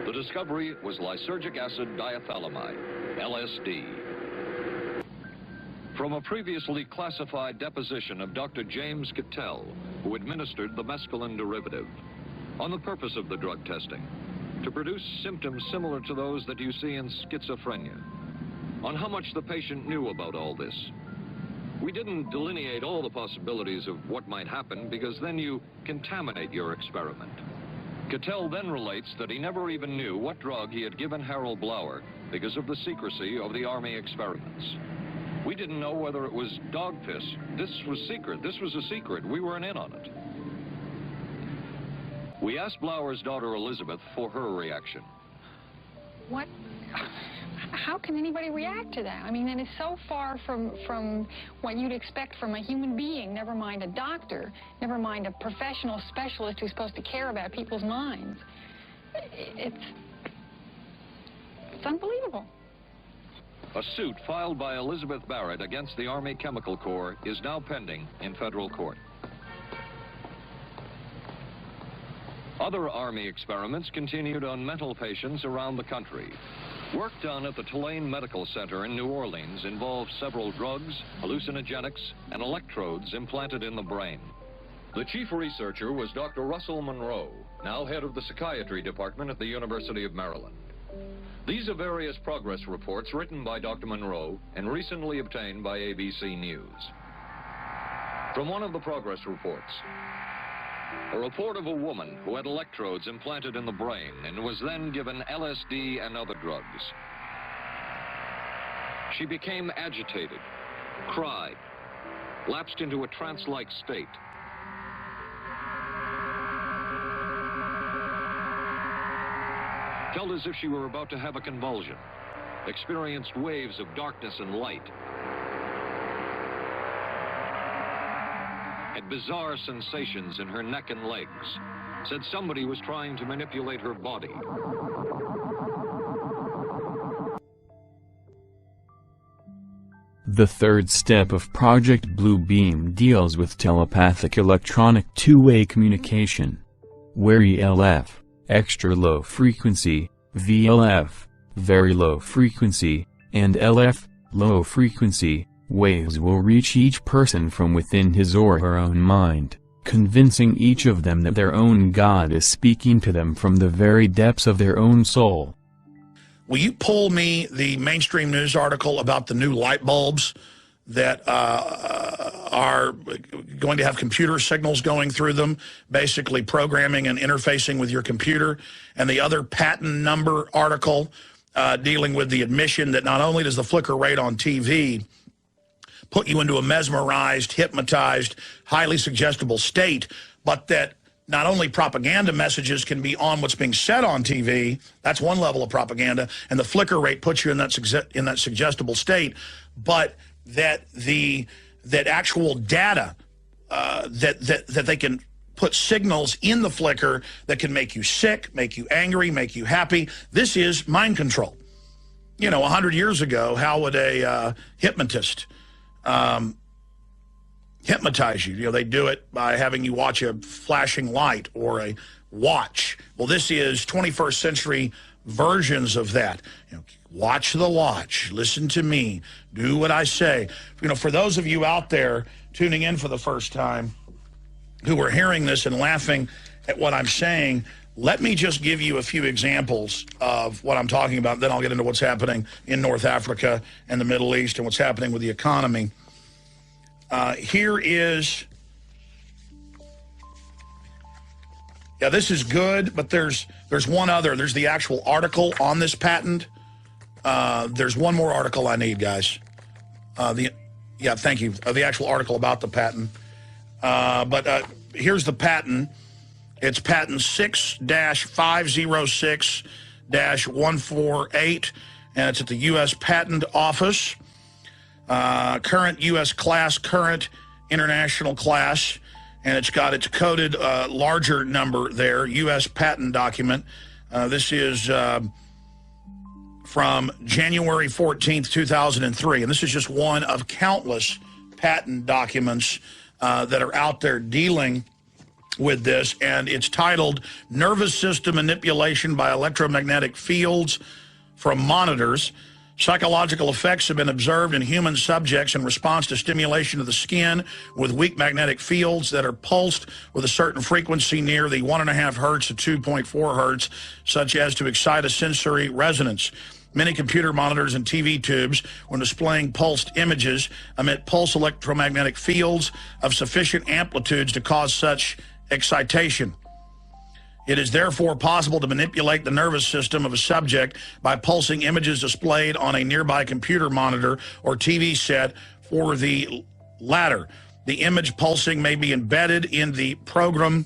Speaker 10: The discovery was lysergic acid diethylamide, LSD. From a previously classified deposition of Dr. James Cattell, who administered the mescaline derivative, on the purpose of the drug testing, to produce symptoms similar to those that you see in schizophrenia, on how much the patient knew about all this. We didn't delineate all the possibilities of what might happen because then you contaminate your experiment. Cattell then relates that he never even knew what drug he had given Harold Blauer because of the secrecy of the Army experiments. We didn't know whether it was dog piss. This was secret. This was a secret. We weren't in on it. We asked Blauer's daughter Elizabeth for her reaction.
Speaker 11: What? How can anybody react to that? I mean, that is so far from what you'd expect from a human being, never mind a doctor, never mind a professional specialist who's supposed to care about people's minds. It's unbelievable.
Speaker 10: A suit filed by Elizabeth Barrett against the Army Chemical Corps is now pending in federal court. Other Army experiments continued on mental patients around the country. Work done at the Tulane Medical Center in New Orleans involved several drugs, hallucinogenics, and electrodes implanted in the brain. The chief researcher was Dr. Russell Monroe, now head of the psychiatry department at the University of Maryland. These are various progress reports written by Dr. Monroe and recently obtained by ABC News. From one of the progress reports, a report of a woman who had electrodes implanted in the brain and was then given LSD and other drugs. She became agitated, cried, lapsed into a trance-like state. Felt as if she were about to have a convulsion, experienced waves of darkness and light, had bizarre sensations in her neck and legs, said somebody was trying to manipulate her body.
Speaker 8: The third step of Project Blue Beam deals with telepathic electronic two-way communication, where ELF, extra low frequency, VLF, very low frequency, and LF, low frequency, waves will reach each person from within his or her own mind, convincing each of them that their own God is speaking to them from the very depths of their own soul.
Speaker 12: Will you pull me the mainstream news article about the new light bulbs that are going to have computer signals going through them, basically programming and interfacing with your computer, and the other patent number article dealing with the admission that not only does the flicker rate on TV put you into a mesmerized, hypnotized, highly suggestible state, but that not only propaganda messages can be on what's being said on TV, that's one level of propaganda, and the flicker rate puts you in that suggestible state, but that that actual data that they can put signals in the flicker that can make you sick, make you angry, make you happy. This is mind control. you know, 100 years ago, how would a hypnotist hypnotize you? You know, they do it by having you watch a flashing light or a watch. Well, this is 21st century versions of that. You know, watch the watch, listen to me, do what I say. You know, for those of you out there tuning in for the first time who are hearing this and laughing at what I'm saying, let me just give you a few examples of what I'm talking about. Then I'll get into what's happening in North Africa and the Middle East and what's happening with the economy. Here is, yeah, this is good, but there's one other. There's the actual article on this patent. There's one more article I need, guys. Yeah, thank you. The actual article about the patent. But here's the patent. It's patent 6-506-148, and it's at the U.S. Patent Office. Current U.S. class, current international class, and it's got its coded larger number there, U.S. patent document. This is from January 14th, 2003, and this is just one of countless patent documents that are out there dealing with this, and it's titled Nervous System Manipulation by Electromagnetic Fields from Monitors. Psychological effects have been observed in human subjects in response to stimulation of the skin with weak magnetic fields that are pulsed with a certain frequency near the 1.5 hertz to 2.4 hertz, such as to excite a sensory resonance. Many computer monitors and TV tubes, when displaying pulsed images, emit pulse electromagnetic fields of sufficient amplitudes to cause such excitation. It is therefore possible to manipulate the nervous system of a subject by pulsing images displayed on a nearby computer monitor or TV set. For the latter, the image pulsing may be embedded in the program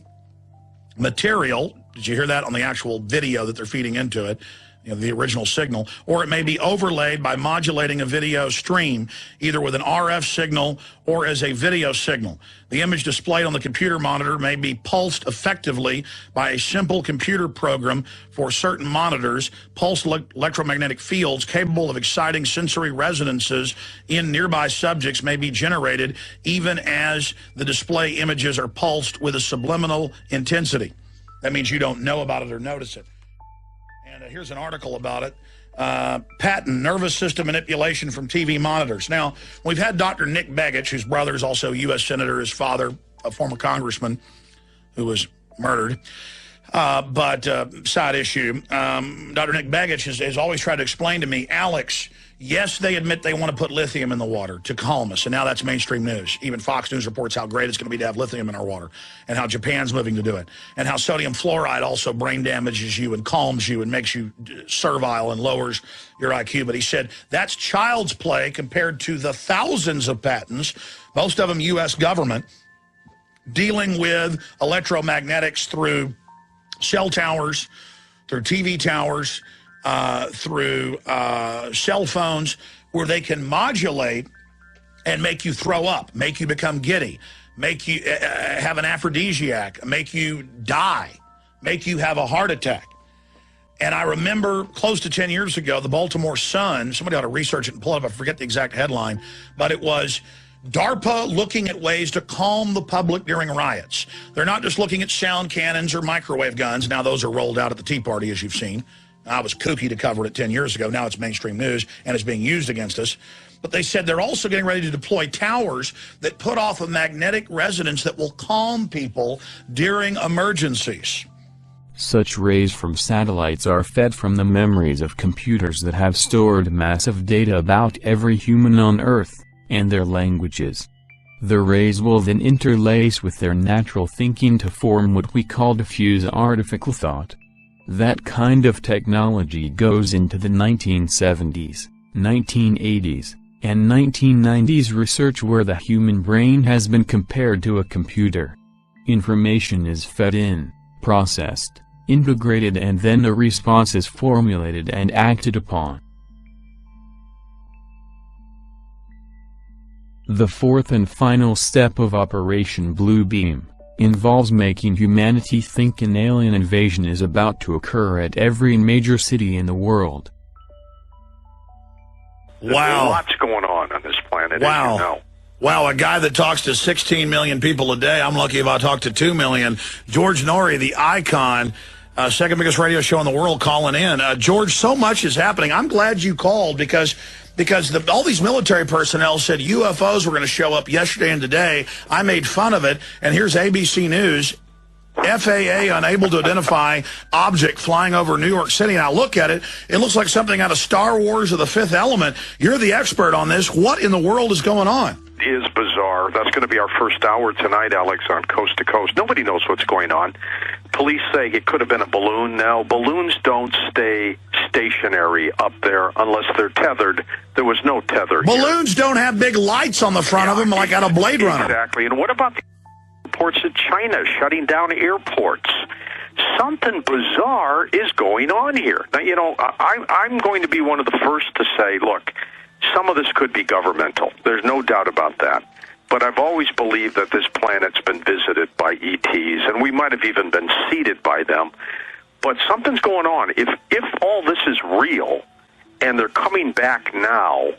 Speaker 12: material. Did you hear that on the actual video that they're feeding into it? You know, the original signal, or it may be overlaid by modulating a video stream, either with an RF signal or as a video signal. The image displayed on the computer monitor may be pulsed effectively by a simple computer program. For certain monitors, pulsed electromagnetic fields capable of exciting sensory resonances in nearby subjects may be generated even as the display images are pulsed with a subliminal intensity. That means you don't know about it or notice it. And here's an article about it. Patent, nervous system manipulation from TV monitors. Now, we've had Dr. Nick Begich, whose brother is also a U.S. Senator, his father, a former congressman who was murdered. But side issue, Dr. Nick Begich has always tried to explain to me, Alex, yes, they admit they want to put lithium in the water to calm us, and now that's mainstream news. Even Fox News reports how great it's going to be to have lithium in our water, and how Japan's moving to do it, and how sodium fluoride also brain damages you and calms you and makes you servile and lowers your IQ. But he said that's child's play compared to the thousands of patents, most of them U.S. government, dealing with electromagnetics through cell towers, through TV towers, through cell phones, where they can modulate and make you throw up, make you become giddy, make you have an aphrodisiac, make you die, make you have a heart attack. And I remember close to 10 years ago, the Baltimore Sun, somebody ought to research it and pull it up, I forget the exact headline, but it was DARPA looking at ways to calm the public during riots. They're not just looking at sound cannons or microwave guns. Now those are rolled out at the Tea Party, as you've seen. I was kooky to cover it 10 years ago. Now it's mainstream news, and it's being used against us. But they said they're also getting ready to deploy towers that put off a magnetic resonance that will calm people during emergencies.
Speaker 8: Such rays from satellites are fed from the memories of computers that have stored massive data about every human on Earth, and their languages. The rays will then interlace with their natural thinking to form what we call diffuse artificial thought. That kind of technology goes into the 1970s, 1980s, and 1990s research where the human brain has been compared to a computer. Information is fed in, processed, integrated, and then a response is formulated and acted upon. The fourth and final step of Operation Bluebeam involves making humanity think an alien invasion is about to occur at every major city in the world.
Speaker 12: Wow.
Speaker 13: There's lots going on this planet,
Speaker 12: Wow.
Speaker 13: as you know.
Speaker 12: Wow, a guy that talks to 16 million people a day. I'm lucky if I talk to 2 million. George Noory, the icon, second biggest radio show in the world, calling in. George, so much is happening. I'm glad you called because all these military personnel said UFOs were going to show up yesterday and today. I made fun of it, and here's ABC News. FAA unable to identify object flying over New York City. And I look at it, it looks like something out of Star Wars or The Fifth Element. You're the expert on this. What in the world is going on?
Speaker 13: It is bizarre. That's going to be our first hour tonight, Alex, on Coast to Coast. Nobody knows what's going on. Police say it could have been a balloon. Now, balloons don't stay stationary up there unless they're tethered. There was no tether.
Speaker 12: Balloons don't have big lights on the front of them like out of Blade Runner.
Speaker 13: Exactly. And what about the reports of China shutting down airports? Something bizarre is going on here. Now, you know, I'm going to be one of the first to say, look, some of this could be governmental. There's no doubt about that. But I've always believed that this planet's been visited by ETs, and we might have even been seeded by them. But something's going on. If all this is real, and they're coming back now,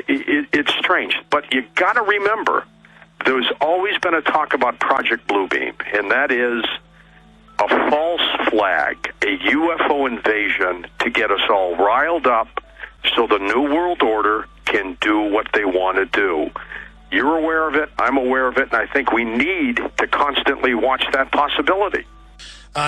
Speaker 13: it's strange. But you got to remember, there's always been a talk about Project Bluebeam, and that is a false flag, a UFO invasion to get us all riled up so the New World Order can do what they want to do. You're aware of it, I'm aware of it, and I think we need to constantly watch that possibility.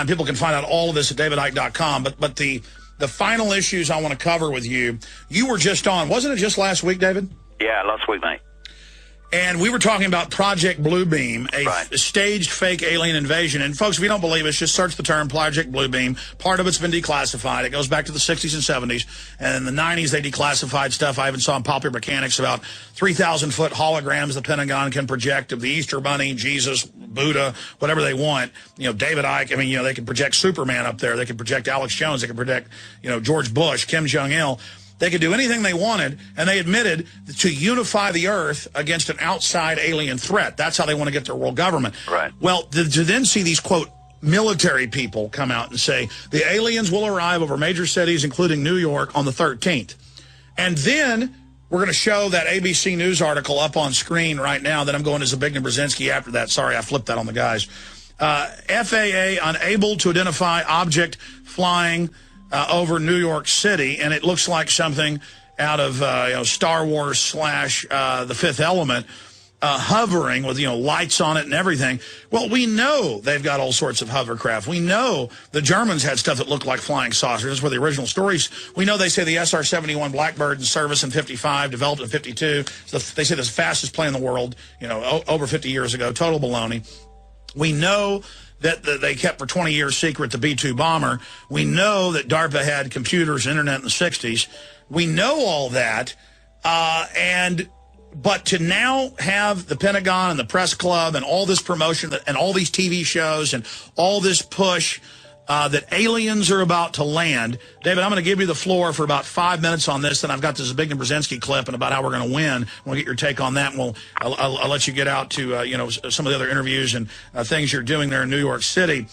Speaker 12: People can find out all of this at davidike.com, but the final issues I want to cover with you, you were just on, wasn't it just last week, David?
Speaker 14: Yeah, last week, mate.
Speaker 12: And we were talking about Project Bluebeam, a staged fake alien invasion. And folks, if you don't believe us, just search the term Project Bluebeam. Part of it's been declassified. It goes back to the 60s and 70s. And in the 90s, they declassified stuff. I even saw in Popular Mechanics about 3,000-foot holograms the Pentagon can project of the Easter Bunny, Jesus, Buddha, whatever they want. You know, David Icke, I mean, you know, they can project Superman up there. They can project Alex Jones. They can project, you know, George Bush, Kim Jong-il. They could do anything they wanted, and they admitted to unify the earth against an outside alien threat. That's how they want to get their world government.
Speaker 14: Right.
Speaker 12: Well, to then see these, quote, military people come out and say, the aliens will arrive over major cities, including New York, on the 13th. And then we're going to show that ABC News article up on screen right now. Then I'm going to Zbigniew Brzezinski after that. Sorry, I flipped that on the guys. FAA unable to identify object flying over New York City, and it looks like something out of you know, Star Wars / The Fifth Element, hovering with, you know, lights on it and everything. Well, we know they've got all sorts of hovercraft. We know the Germans had stuff that looked like flying saucers. That's where the original stories. We know they say the SR-71 Blackbird in service in 55, developed in 52. So they say the fastest plane in the world, you know, over 50 years ago. Total baloney. We know that they kept for 20 years secret the B-2 bomber. We know that DARPA had computers and internet in the 60s. We know all that, but to now have the Pentagon and the press club and all this promotion and all these TV shows and all this push that aliens are about to land. David, I'm going to give you the floor for about 5 minutes on this, then I've got the Zbigniew Brzezinski clip and about how we're going to win. We'll get your take on that, and I'll let you get out to you know, some of the other interviews and things you're doing there in New York City.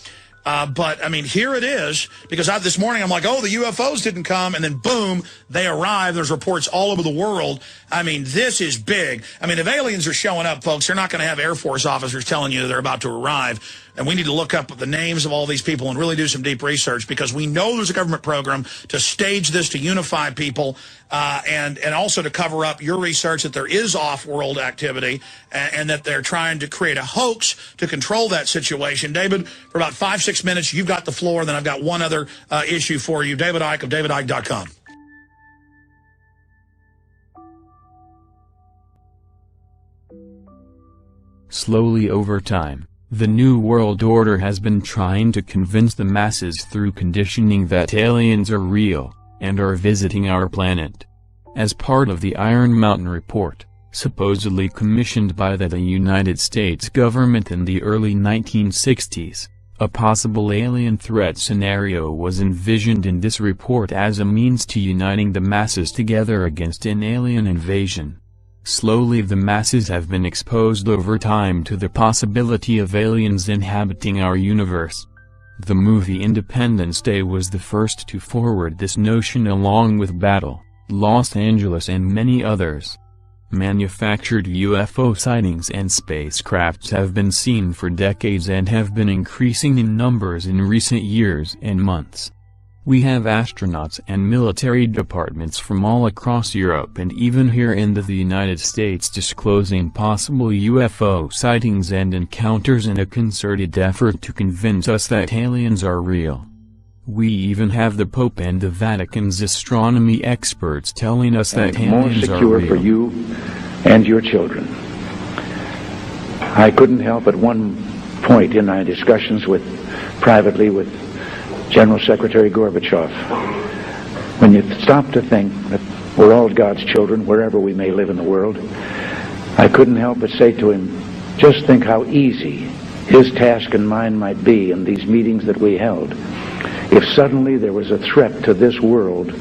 Speaker 12: But, I mean, here it is, because this morning I'm like, oh, the UFOs didn't come, and then boom, they arrive. There's reports all over the world. I mean, this is big. I mean, if aliens are showing up, folks, they're not going to have Air Force officers telling you they're about to arrive. And we need to look up the names of all these people and really do some deep research, because we know there's a government program to stage this, to unify people, and also to cover up your research that there is off-world activity and that they're trying to create a hoax to control that situation. David, for about 5-6 minutes, you've got the floor. Then I've got one other issue for you. David Icke of davidike.com.
Speaker 8: Slowly over time, the New World Order has been trying to convince the masses through conditioning that aliens are real, and are visiting our planet. As part of the Iron Mountain Report, supposedly commissioned by the United States government in the early 1960s, a possible alien threat scenario was envisioned in this report as a means to uniting the masses together against an alien invasion. Slowly the masses have been exposed over time to the possibility of aliens inhabiting our universe. The movie Independence Day was the first to forward this notion, along with Battle, Los Angeles and many others. Manufactured UFO sightings and spacecrafts have been seen for decades and have been increasing in numbers in recent years and months. We have astronauts and military departments from all across Europe and even here in the United States disclosing possible UFO sightings and encounters in a concerted effort to convince us that aliens are real. We even have the Pope and the Vatican's astronomy experts telling us that aliens are real.
Speaker 14: More secure for you and your children. I couldn't help at one point in my discussions privately with General Secretary Gorbachev, when you stop to think that we're all God's children wherever we may live in the world, I couldn't help but say to him, just think how easy his task and mine might be in these meetings that we held if suddenly there was a threat to this world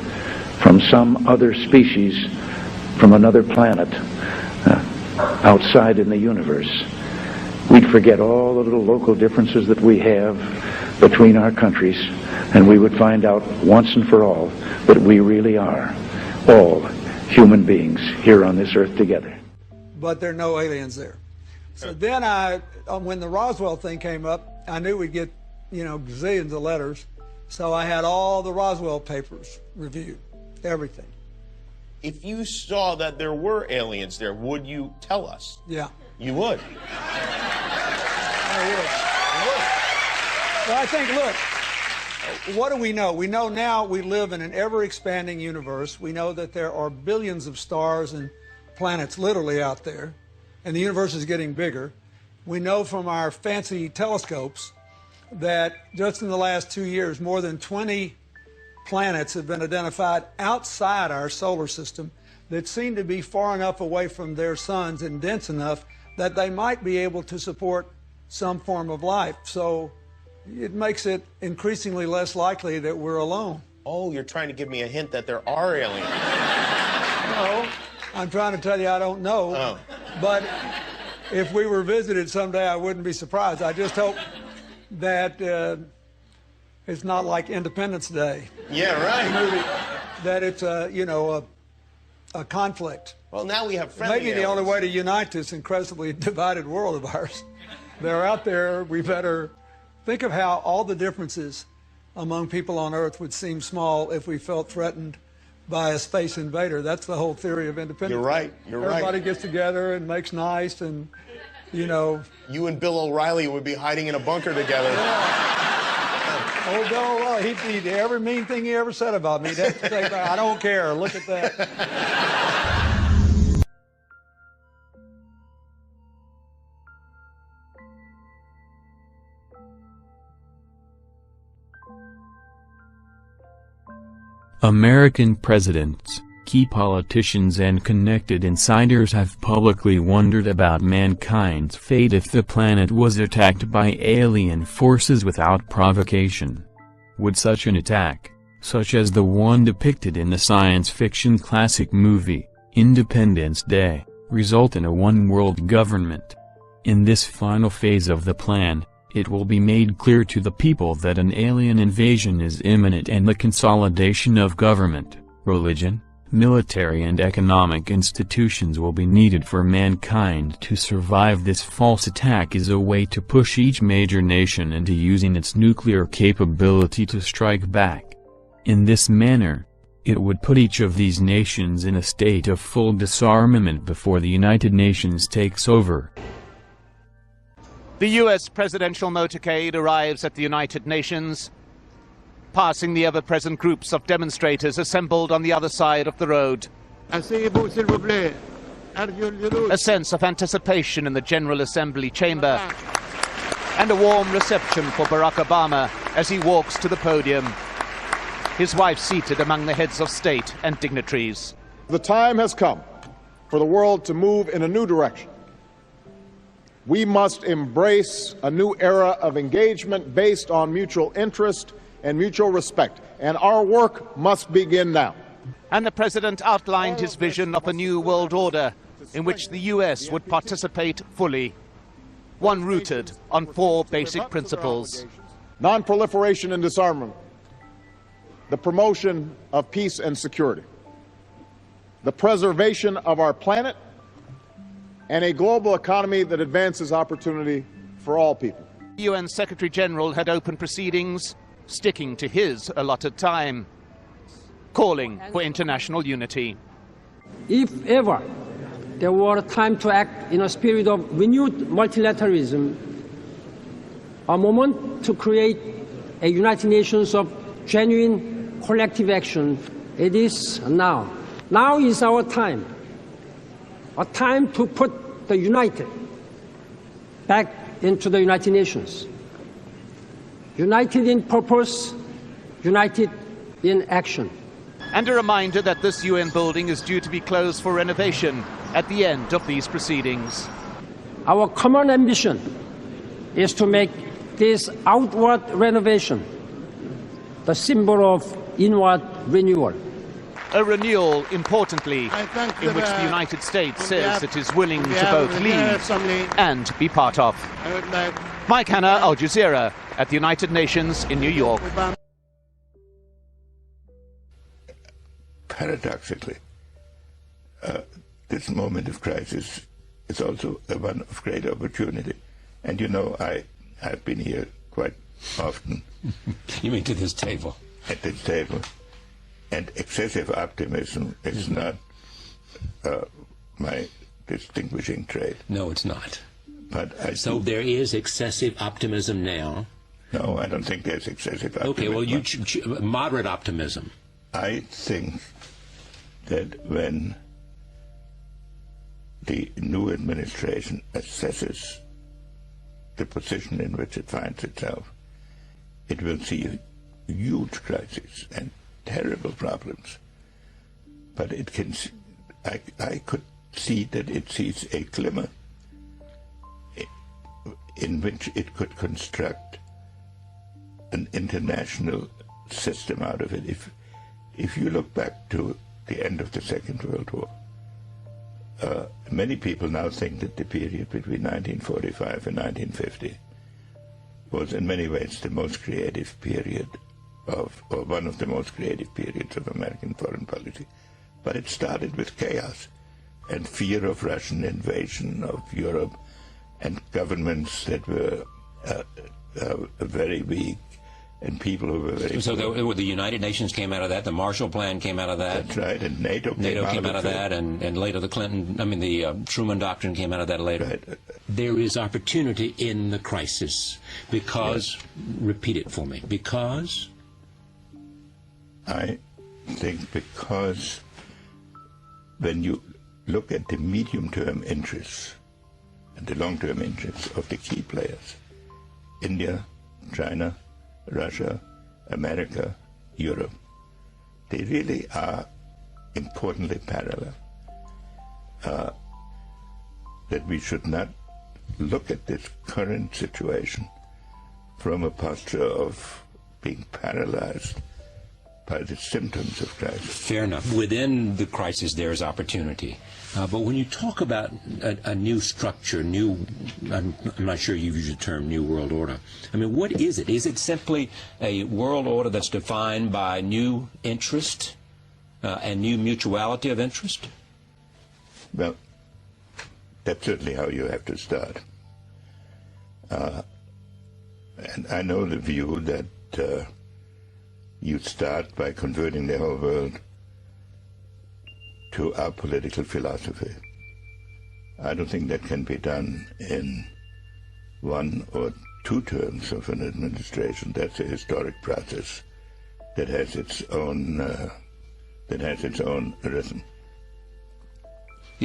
Speaker 14: from some other species, from another planet, outside in the universe. We'd forget all the little local differences that we have between our countries, and we would find out once and for all that we really are all human beings here on this earth together.
Speaker 15: But there are no aliens there. So then when the Roswell thing came up, I knew we'd get, gazillions of letters. So I had all the Roswell papers reviewed, everything.
Speaker 16: If you saw that there were aliens there, would you tell us?
Speaker 15: Yeah.
Speaker 16: You would?
Speaker 15: I would. Well, I think, look, what do we know? We know now we live in an ever-expanding universe. We know that there are billions of stars and planets literally out there, and the universe is getting bigger. We know from our fancy telescopes that just in the last 2 years, more than 20 planets have been identified outside our solar system that seem to be far enough away from their suns and dense enough that they might be able to support some form of life. So it makes it increasingly less likely that we're alone.
Speaker 16: Oh, you're trying to give me a hint that there are aliens.
Speaker 15: No, I'm trying to tell you I don't know.
Speaker 16: Oh.
Speaker 15: But if we were visited someday, I wouldn't be surprised. I just hope that it's not like Independence Day.
Speaker 16: Yeah, right.
Speaker 15: That it's a conflict.
Speaker 16: Well, now we have friendly
Speaker 15: Maybe the only way to unite this incredibly divided world of ours. They're out there. We better think of how all the differences among people on Earth would seem small if we felt threatened by a space invader. That's the whole theory of independence.
Speaker 16: You're right.
Speaker 15: Everybody gets together and makes nice and,
Speaker 16: You and Bill O'Reilly would be hiding in a bunker together.
Speaker 15: Yeah. Old Bill O'Reilly, he'd every mean thing he ever said about me. That's the thing. I don't care. Look at that.
Speaker 8: American presidents, key politicians and connected insiders have publicly wondered about mankind's fate if the planet was attacked by alien forces without provocation. Would such an attack, such as the one depicted in the science fiction classic movie, Independence Day, result in a one-world government? In this final phase of the plan, it will be made clear to the people that an alien invasion is imminent and the consolidation of government, religion, military and economic institutions will be needed for mankind to survive. This false attack is a way to push each major nation into using its nuclear capability to strike back. In this manner, it would put each of these nations in a state of full disarmament before the United Nations takes over.
Speaker 17: The U.S. presidential motorcade arrives at the United Nations, passing the ever-present groups of demonstrators assembled on the other side of the road. A sense of anticipation in the General Assembly chamber, and a warm reception for Barack Obama as he walks to the podium, his wife seated among the heads of state and dignitaries.
Speaker 18: The time has come for the world to move in a new direction. We must embrace a new era of engagement based on mutual interest and mutual respect, and our work must begin now.
Speaker 17: And the president outlined his vision of a new world order in which the U.S. would participate fully, one rooted on 4 basic principles:
Speaker 18: non-proliferation and disarmament, the promotion of peace and security, the preservation of our planet, and a global economy that advances opportunity for all people.
Speaker 17: UN Secretary General had opened proceedings, sticking to his allotted time, calling for international unity.
Speaker 19: If ever there were a time to act in a spirit of renewed multilateralism, a moment to create a United Nations of genuine collective action, it is now. Now is our time, a time to put the United back into the United Nations. United in purpose, united in action.
Speaker 17: And a reminder that this UN building is due to be closed for renovation at the end of these proceedings.
Speaker 19: Our common ambition is to make this outward renovation the symbol of inward renewal.
Speaker 17: A renewal, importantly, in which the United States says it is willing to both lead and be part of. Mike Hanna, Al Jazeera, at the United Nations in New York.
Speaker 20: Paradoxically, this moment of crisis is also one of great opportunity. And you know, I've been here quite often.
Speaker 21: You mean to this table?
Speaker 20: At this table. And excessive optimism is not my distinguishing trait.
Speaker 21: No, it's not.
Speaker 20: But
Speaker 21: so there is excessive optimism now?
Speaker 20: No, I don't think there's excessive optimism.
Speaker 21: Okay, well, you moderate optimism.
Speaker 20: I think that when the new administration assesses the position in which it finds itself, it will see a huge crisis and terrible problems. But it can, I could see that it sees a glimmer in which it could construct an international system out of it. If you look back to the end of the Second World War, many people now think that the period between 1945 and 1950 was in many ways the most creative period or one of the most creative periods of American foreign policy. But it started with chaos and fear of Russian invasion of Europe and governments that were very weak and people who were very
Speaker 21: So the United Nations came out of that, the Marshall Plan came out of that.
Speaker 20: That's right, and NATO
Speaker 21: came out of that, and later the Truman Doctrine came out of that later.
Speaker 20: Right.
Speaker 21: There is opportunity in the crisis because, repeat it for me, because?
Speaker 20: I think because when you look at the medium-term interests and the long-term interests of the key players, India, China, Russia, America, Europe, they really are importantly parallel. That we should not look at this current situation from a posture of being paralyzed by the symptoms of crisis.
Speaker 21: Fair enough. Within the crisis, there is opportunity. But when you talk about a new structure, I'm not sure you've used the term new world order. I mean, what is it? Is it simply a world order that's defined by new interest and new mutuality of interest?
Speaker 20: Well, that's certainly how you have to start. And I know the view that you start by converting the whole world to our political philosophy. I don't think that can be done in 1 or 2 terms of an administration. That's a historic process that has its own rhythm.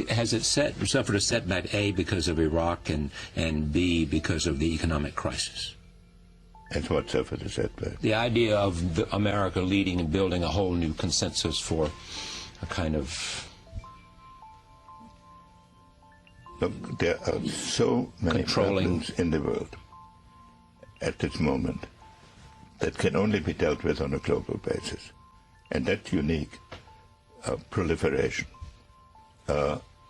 Speaker 21: Has it suffered a setback, A, because of Iraq, and B, because of the economic crisis?
Speaker 20: And what suffered a setback?
Speaker 21: The idea of America leading and building a whole new consensus for a kind of...
Speaker 20: Look, there are so many problems in the world at this moment that can only be dealt with on a global basis. And that's unique. Proliferation.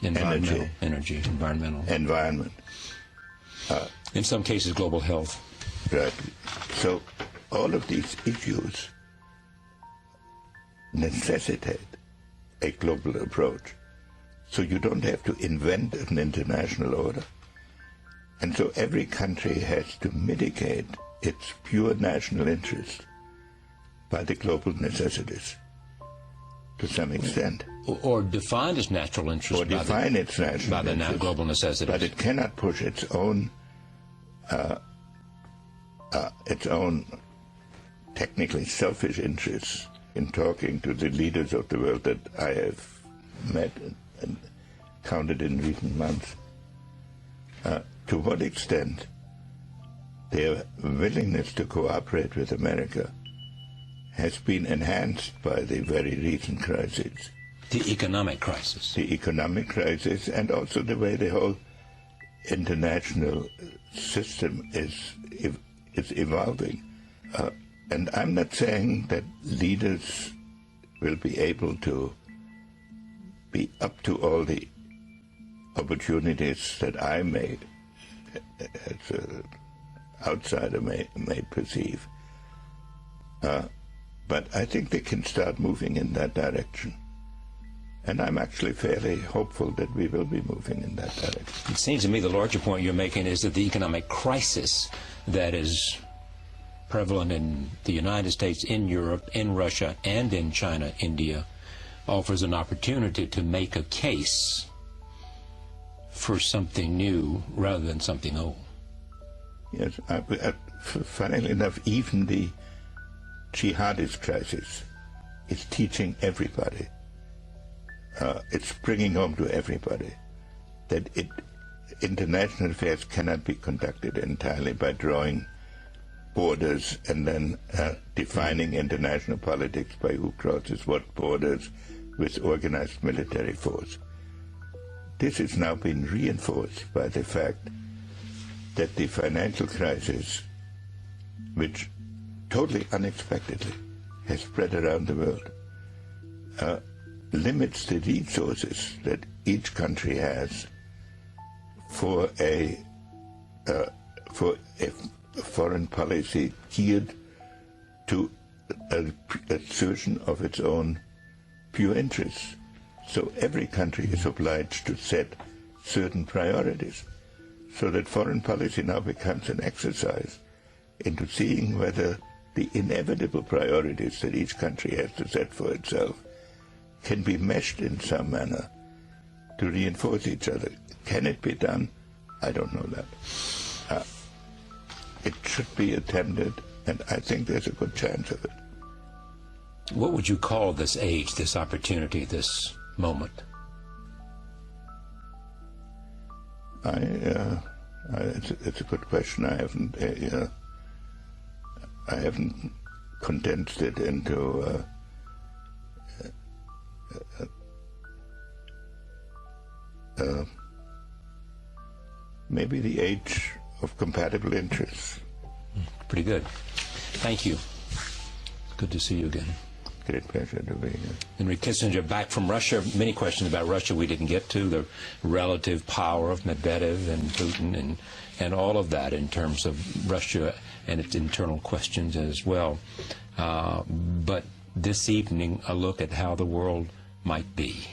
Speaker 21: Environment.
Speaker 20: Environment.
Speaker 21: In some cases, global health.
Speaker 20: Right. So all of these issues necessitate a global approach. So you don't have to invent an international order. And so every country has to mitigate its pure national interest by the global necessities to some extent.
Speaker 21: Or define its natural interest
Speaker 20: or define its national
Speaker 21: by the
Speaker 20: interest,
Speaker 21: global necessities.
Speaker 20: But it cannot push its own technically selfish interests in talking to the leaders of the world that I have met and counted in recent months. To what extent their willingness to cooperate with America has been enhanced by the very recent crises.
Speaker 21: The economic crisis.
Speaker 20: The economic crisis, and also the way the whole international system is evolving. And I'm not saying that leaders will be able to be up to all the opportunities that I may, as an outsider, may perceive. But I think they can start moving in that direction. And I'm actually fairly hopeful that we will be moving in that direction.
Speaker 21: It seems to me the larger point you're making is that the economic crisis that is prevalent in the United States, in Europe, in Russia, and in China, India, offers an opportunity to make a case for something new rather than something old.
Speaker 20: Yes, funnily enough, even the jihadist crisis is teaching everybody. It's bringing home to everybody that international affairs cannot be conducted entirely by drawing borders and then defining international politics by who crosses what borders with organized military force. This has now been reinforced by the fact that the financial crisis, which totally unexpectedly has spread around the world, limits the resources that each country has for a foreign policy geared to assertion of its own pure interests. So every country is obliged to set certain priorities, so that foreign policy now becomes an exercise into seeing whether the inevitable priorities that each country has to set for itself can be meshed in some manner to reinforce each other. Can it be done? I don't know that. It should be attempted, and I think there's a good chance of it.
Speaker 21: What would you call this age, this opportunity, this moment?
Speaker 20: It's a good question. I haven't condensed it into maybe the age of compatible interests.
Speaker 21: Pretty good. Thank you. Good to see you again.
Speaker 20: Great pleasure to be here.
Speaker 21: Henry Kissinger, back from Russia. Many questions about Russia we didn't get to, the relative power of Medvedev and Putin and all of that in terms of Russia and its internal questions as well. But this evening, a look at how the world might be.